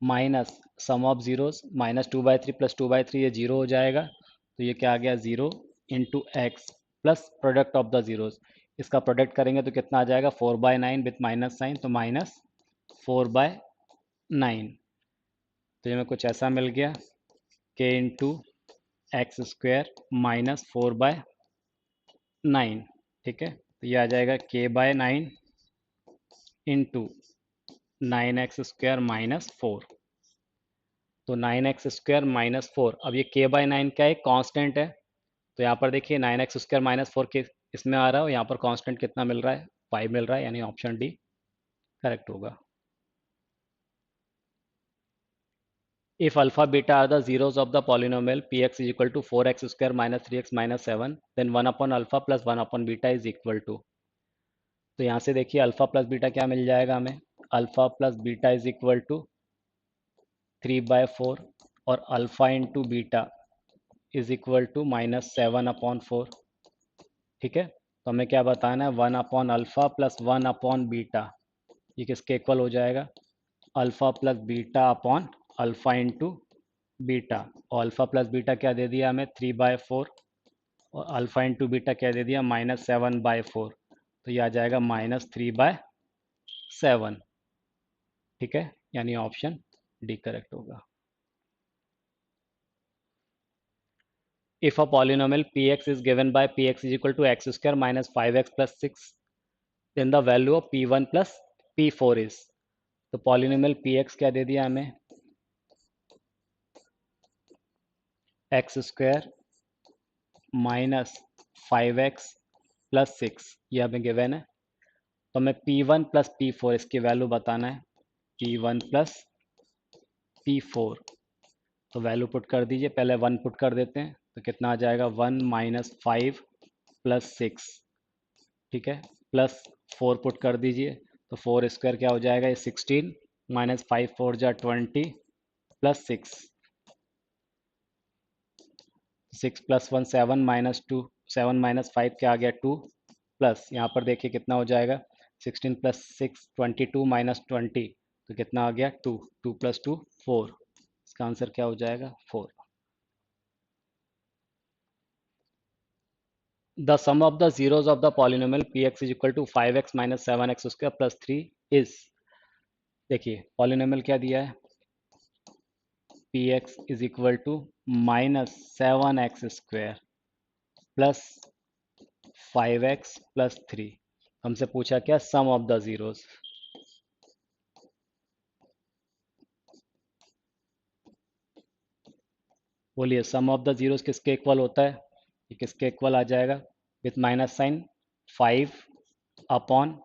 minus sum of zeros, -2/3 +2/3 ये जीरो हो जाएगा, तो ये क्या आ गया, zero into x plus product of the zeros. इसका प्रोडक्ट करेंगे तो कितना आ जाएगा, 4/9 विथ माइनस साइन, तो -4/9। तो ये में कुछ ऐसा मिल गया, k इंटू एक्स स्क्वायर -4/9। ठीक है, तो ये आ जाएगा k/9 इंटू 9x² -4। तो 9x² -4, अब ये k/9 क्या है, कांस्टेंट है, तो यहाँ पर देखिए 9x² -4 के इसमें आ रहा है, और यहाँ पर कांस्टेंट कितना मिल रहा है, 5 मिल रहा है, यानी ऑप्शन डी करेक्ट होगा। If alpha beta are the zeros of the polynomial px is equal to 4x² -3x -7, then 1 upon alpha plus 1 upon beta is equal to। तो यहाँ से देखिए अल्फा प्लस बीटा क्या मिल जाएगा हमें, alpha plus beta is equal to 3/4, और alpha into beta is equal to -7/4। ठीक है, तो हमें क्या बताना है, 1 upon alpha plus 1 upon beta, ये किसके इक्वल हो जाएगा, alpha plus beta upon alpha into beta. और अल्फा प्लस बीटा क्या दे दिया हमें, 3/4, और अल्फा इंटू बीटा क्या दे दिया, -7/4, तो ये आ जाएगा -3/7। ठीक है, यानी ऑप्शन डी करेक्ट होगा। If a polynomial px is given by px is equal to x² -5x plus 6, then the value of p1 plus p4 is। तो पॉलिनोमियल px क्या दे दिया हमें, x² -5x प्लस 6, ये हमें गिवन है। तो हमें p1 प्लस p4 इसकी वैल्यू बताना है, p1 प्लस p4। तो वैल्यू पुट कर दीजिए, पहले 1 पुट कर देते हैं, तो कितना आ जाएगा, 1 -5 प्लस 6। ठीक है, प्लस 4 पुट कर दीजिए, तो 4² क्या हो जाएगा, ये 16 -5 4 जा 20 प्लस 6, 6 + 1 7 -2, 7 -5 क्या आ गया, 2, प्लस यहाँ पर देखिए कितना हो जाएगा, 16 + 6 22 -20, तो कितना आ गया, 2, 2 + 2 4। इसका आंसर क्या हो जाएगा, 4। The sum of the zeros of the polynomial px is equal to 5x - 7x² plus 3 is। देखिए पॉलिनोमियल क्या दिया है, p x is equal to -7x² plus 5x plus 3। हमसे पूछा क्या, सम ऑफ द जीरोस। बोलिए सम ऑफ द जीरोस किसके equal होता है, ये किसके इक्वल आ जाएगा, with minus sign, 5 upon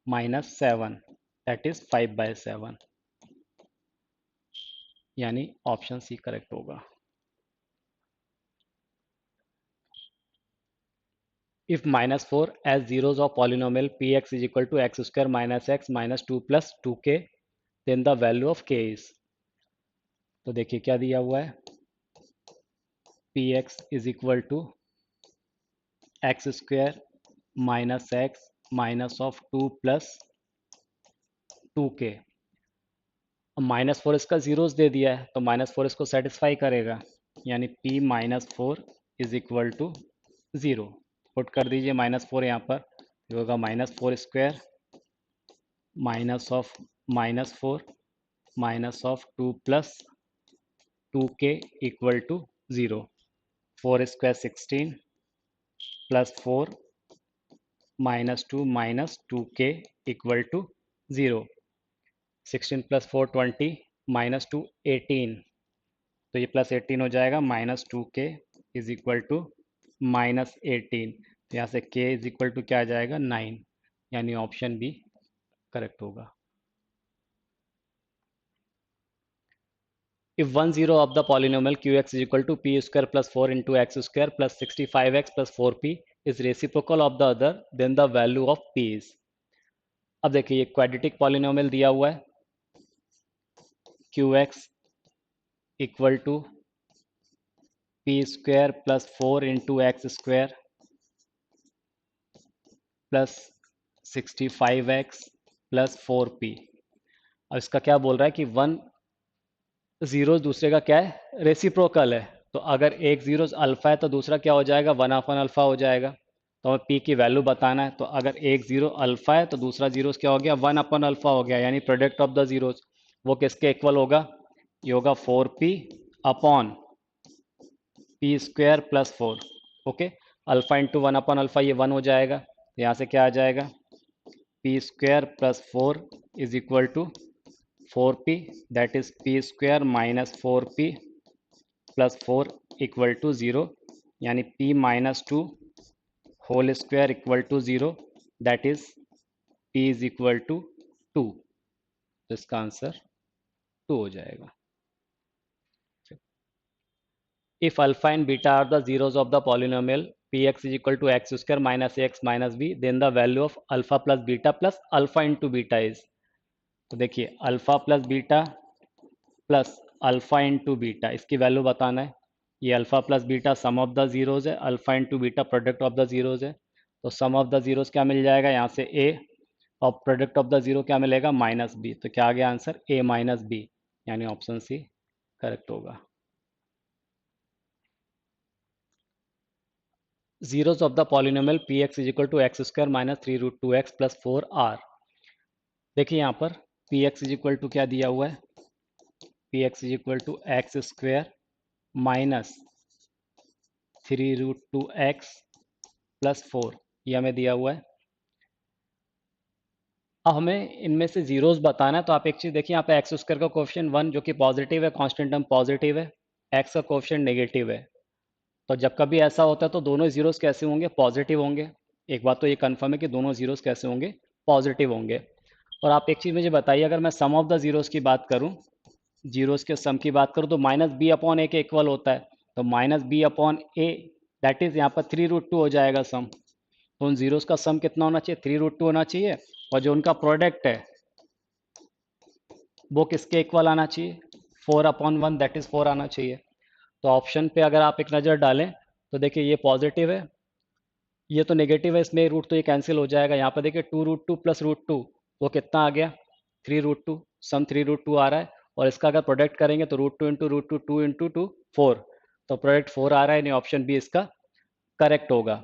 -7, that is 5/7, यानी ऑप्शन सी करेक्ट होगा। If -4 as zeros of polynomial px is equal to x² minus x minus 2 plus 2k, then the value of k is। तो देखिए क्या दिया हुआ है, px is equal to x² minus x minus of 2 plus 2k। -4 इसका zeros दे दिया है तो -4 इसको सेटिस्फाई करेगा, यानी p -4 is equal to 0। Put कर दीजिए -4 यहाँ पर, ये होगा -4² minus of -4 minus of 2 plus 2k equal to 0। 4² 16 plus 4 -2 minus 2k equal to 0। 16 plus 4 20 minus 2 18, तो ये प्लस 18 हो जाएगा, -2k इज इक्वल टू -18। तो यहाँ से k इज इक्वल टू क्या आ जाएगा, 9, यानी ऑप्शन बी करेक्ट होगा। If one zero of the polynomial qx is equal to p square plus 4 into x square plus 65x plus 4p is reciprocal of the other, then the value of p is। अब देखिए ये quadratic polynomial दिया हुआ है, qx equal to p square plus 4 into x square plus 65x plus 4p। अब इसका क्या बोल रहा है कि वन जीरो दूसरे का क्या है, रेसिप्रोकल है। तो अगर एक जीरो अल्फा है तो दूसरा क्या हो जाएगा, 1/, अल्फा हो जाएगा। तो हमें पी की वैल्यू बताना है, तो अगर एक जीरो अल्फा है तो दूसरा जीरोस क्या हो गया, 1/, अल्फा हो गया, यानी प्रोडक्ट ऑफ द जीरोस वो किसके इक्वल होगा, ये होगा 4p upon p square plus 4। Okay, alpha into 1/, alpha ये 1 हो जाएगा, यहाँ से क्या आ जाएगा, p square plus 4 is equal to 4p, that is p square minus 4p plus 4 equal to 0, यानी p -2 whole square equal to 0, that is p is equal to 2। तो इसका आंसर 2 हो जाएगा। If alpha and beta are the zeros of the polynomial px is equal to x square minus x minus b, then the value of alpha plus beta plus alpha into beta is। तो देखिए alpha plus beta plus alpha into beta, इसकी value बताना है। ये alpha plus beta sum of the zeros है, alpha into beta product of the zeros है। तो sum of the zeros क्या मिल जाएगा, यहाँ से ए, और प्रोडक्ट ऑफ द जीरो क्या मिलेगा, -b। तो क्या आ गया आंसर, a - b, यानी ऑप्शन सी करेक्ट होगा। Zeros of the polynomial px is equal to x square minus 3√2x plus 4r। देखिए यहाँ पर px इज इक्वल टू क्या दिया हुआ है, px is equal to x square minus 3√2x plus 4, ये हमें दिया हुआ है। अब हमें इनमें से जीरोस बताना है, तो आप एक चीज़ देखिए, यहाँ पे एक्स स्क्वायर का कोएफिशिएंट 1 जो कि पॉजिटिव है, कांस्टेंट टर्म पॉजिटिव है, एक्स का कोएफिशिएंट नेगेटिव है। तो जब कभी ऐसा होता है तो दोनों जीरोस कैसे होंगे, पॉजिटिव होंगे। एक बात तो ये कंफर्म है कि दोनों जीरोस कैसे होंगे, पॉजिटिव होंगे। और आप एक चीज़ मुझे बताइए, अगर मैं सम ऑफ द जीरोस की बात करूँ, जीरोस के सम की बात करूँ, तो -b/a के इक्वल होता है। तो -b/a, दैट इज यहाँ पर 3√2 हो जाएगा सम। तो उन जीरोस का सम कितना होना चाहिए, 3√2 होना चाहिए, और जो उनका प्रोडक्ट है वो किसके इक्वल आना चाहिए, 4/1, दैट इज 4 आना चाहिए। तो ऑप्शन पे अगर आप एक नज़र डालें तो देखिए ये पॉजिटिव है, ये तो नेगेटिव है, इसमें रूट तो ये कैंसिल हो जाएगा। यहाँ पर देखिए 2√2 प्लस √2 वो कितना आ गया, 3√2, सम 3√2 आ रहा है। और इसका अगर प्रोडक्ट करेंगे तो √2 इंटू √2, 2 इंटू 2 4, तो प्रोडक्ट 4 आ रहा है, यानी ऑप्शन बी इसका करेक्ट होगा।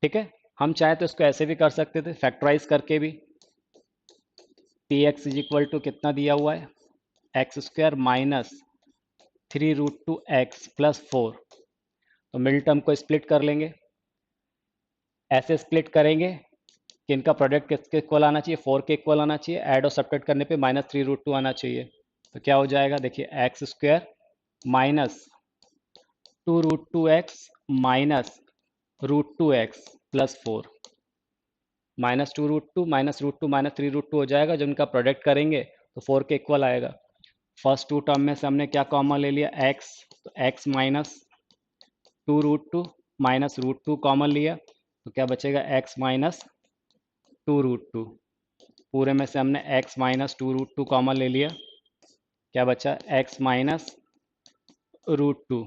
ठीक है, हम चाहे तो इसको ऐसे भी कर सकते थे, फैक्टराइज करके भी। P x is equal to कितना दिया हुआ है, x square minus 3√2x plus 4। तो मिडिल टर्म को स्प्लिट कर लेंगे, ऐसे स्प्लिट करेंगे कि इनका प्रोडक्ट किसके इक्वल आना चाहिए, 4 के इक्वल आना चाहिए। ऐड और सब्ट्रैक्ट करने पे -3√2 आना चाहिए। तो क्या हो जाएगा, देखिए x square minus 2√2x minus √2x plus 4, -2√2 -√2 -3√2 हो जाएगा। जब इनका प्रोडक्ट करेंगे तो 4 के इक्वल आएगा। फर्स्ट टू टर्म में से हमने क्या कॉमन ले लिया, x, तो x माइनस 2√2 माइनस √2 कॉमन लिया, तो क्या बचेगा x माइनस 2√2। पूरे में से हमने x माइनस 2√2 कॉमन ले लिया, क्या बचा x minus √2।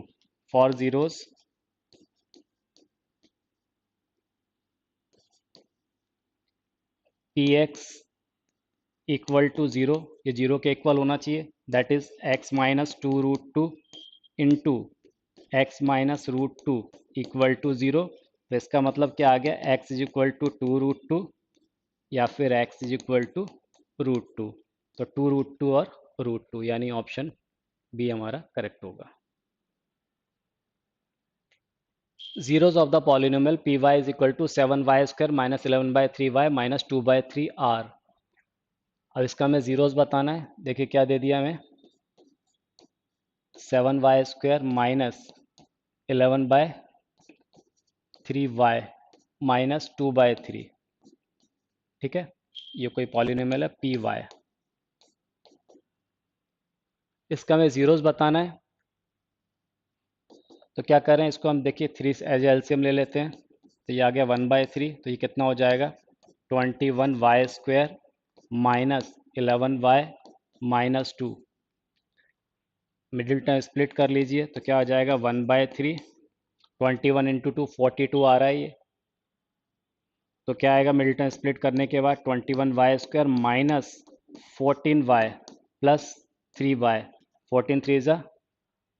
For zeros p x equal to zero, ये जीरो के इक्वल होना चाहिए। दैट इज x minus 2√2 into x minus √2 equal to zero. तो इसका मतलब क्या आ गया, x इज इक्वल टू 2√2 या फिर x इज इक्वल टू √2। तो 2√2 और √2 यानी ऑप्शन बी हमारा करेक्ट होगा। zeros of the polynomial py is equal to 7y square minus 11/3y minus 2/3r। अब इसका हमें जीरोस बताना है। देखिए क्या दे दिया हमें, 7y square minus 11/3y minus 2/3। ठीक है, ये कोई पॉलिनोमियल है पी वाई। इसका हमें जीरोस बताना है, तो क्या करें, इसको हम देखिए 3 एज एलसीएम ले लेते हैं। तो ये आ गया 1/3, तो ये कितना हो जाएगा 21y square minus 11y minus 2। Middle term split कर लीजिए, तो क्या हो जाएगा 1/3, 21 इंटू 2 42 आ रहा है ये। तो क्या आएगा मिडिल टर्म स्प्लिट करने के बाद 21y square minus 14y plus 3y। 14 3 ज़ा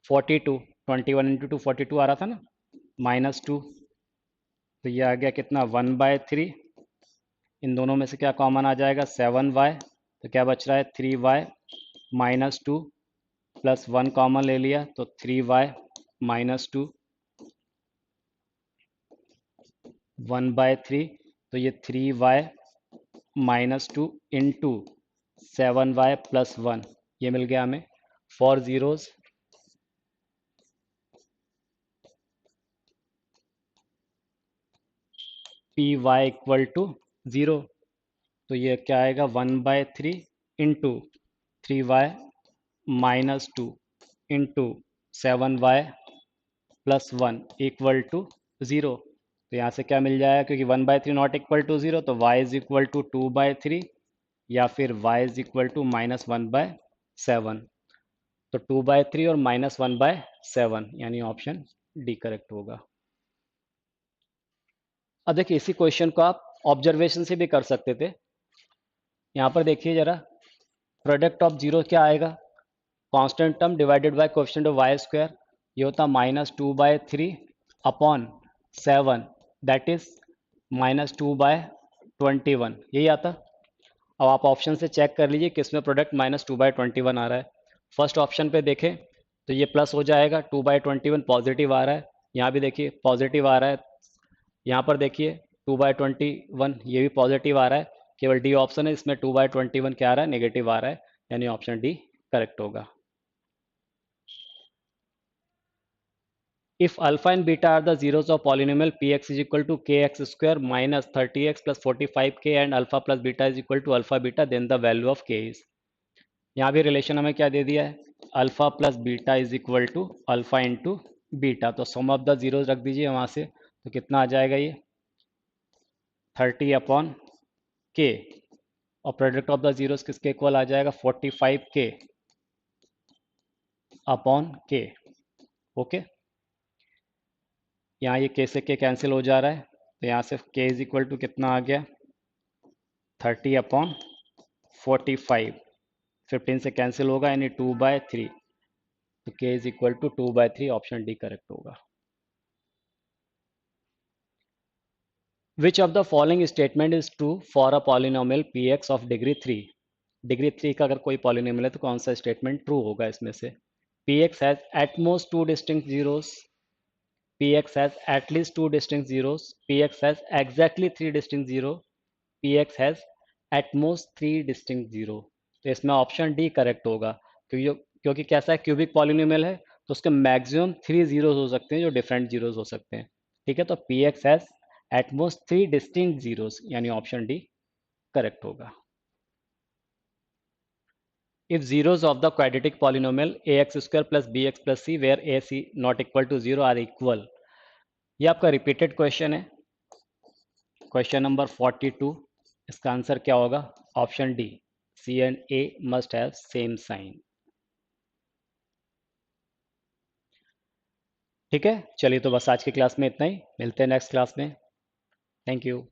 42, 21 इंटू 2 42 आ रहा था ना, माइनस 2। तो ये आ गया कितना 1/3। इन दोनों में से क्या कॉमन आ जाएगा 7y। तो क्या बच रहा है 3y माइनस 2 प्लस 1 कॉमन ले लिया, तो 3y माइनस 2 1/3। तो ये 3y minus 2 into 7y plus 1, ये मिल गया हमें। For zeros p y equal to zero, तो ये क्या आएगा 1/3 into 3y minus 2 into 7y plus 1 equal to zero. तो यहाँ से क्या मिल जाएगा, क्योंकि 1/3 नॉट इक्वल टू ज़ीरो, तो y इज इक्वल टू 2/3 या फिर y इज इक्वल टू -1/7। तो 2/3 और -1/7 यानी ऑप्शन डी करेक्ट होगा। अब देखिए इसी क्वेश्चन को आप ऑब्जर्वेशन से भी कर सकते थे। यहाँ पर देखिए जरा, प्रोडक्ट ऑफ जीरो क्या आएगा, constant term divided by coefficient of y square, ये होता -2/3 अपॉन 7, दैट इज -2/21, यही आता। अब आप ऑप्शन से चेक कर लीजिए किसमें प्रोडक्ट -2/21 आ रहा है। फर्स्ट ऑप्शन पे देखें तो ये प्लस हो जाएगा, 2/21 पॉजिटिव आ रहा है। यहाँ भी देखिए पॉजिटिव आ रहा है। यहाँ पर देखिए 2/21 ये भी पॉजिटिव आ रहा है। केवल डी ऑप्शन है, इसमें 2/21 क्या आ रहा है, नेगेटिव आ रहा है, यानी ऑप्शन डी करेक्ट होगा। If alpha and beta are the zeros of polynomial px is equal to kx square minus 30x plus 45k and alpha plus beta is equal to alpha beta, then the value of k is। यहाँ भी relation हमें क्या दे दिया है, alpha plus beta is equal to alpha into beta. तो sum of the zeros रख दीजिए वहाँ से, तो कितना आ जाएगा ये 30/k, और प्रोडक्ट ऑफ द जीरोस किसके इक्वल आ जाएगा 45k अपॉन k। ओके, यहाँ ये k से k कैंसिल हो जा रहा है, तो यहाँ से k इज इक्वल टू कितना आ गया 30/45, 15 से कैंसिल होगा यानी 2/3, तो k is equal to 2/3, option d correct होगा। Which of the following statement is true for a polynomial px of degree 3? Degree 3 का अगर कोई पॉलिनोमियल है तो कौन सा स्टेटमेंट ट्रू होगा इसमें से? P x has at most two distinct zeros, p x has at least two distinct zeros, p x has exactly three distinct zero, P x has at most three distinct zero. तो इसमें option d correct होगा, क्योंकि कैसा है, cubic polynomial है तो उसके maximum three zeros हो सकते हैं जो डिफरेंट जीरोस हो सकते हैं। ठीक है, तो P x has at most three distinct zeros, यानी ऑप्शन डी करेक्ट होगा। If zeros of the quadratic polynomial ax square plus bx plus c where a c not equal to 0 are equal, ये आपका repeated question है, question number 42। इसका answer क्या होगा? Option d, c and a must have same sign. ठीक है, चलिए तो बस आज की क्लास में इतना ही, मिलते हैं नेक्स्ट क्लास में। Thank you.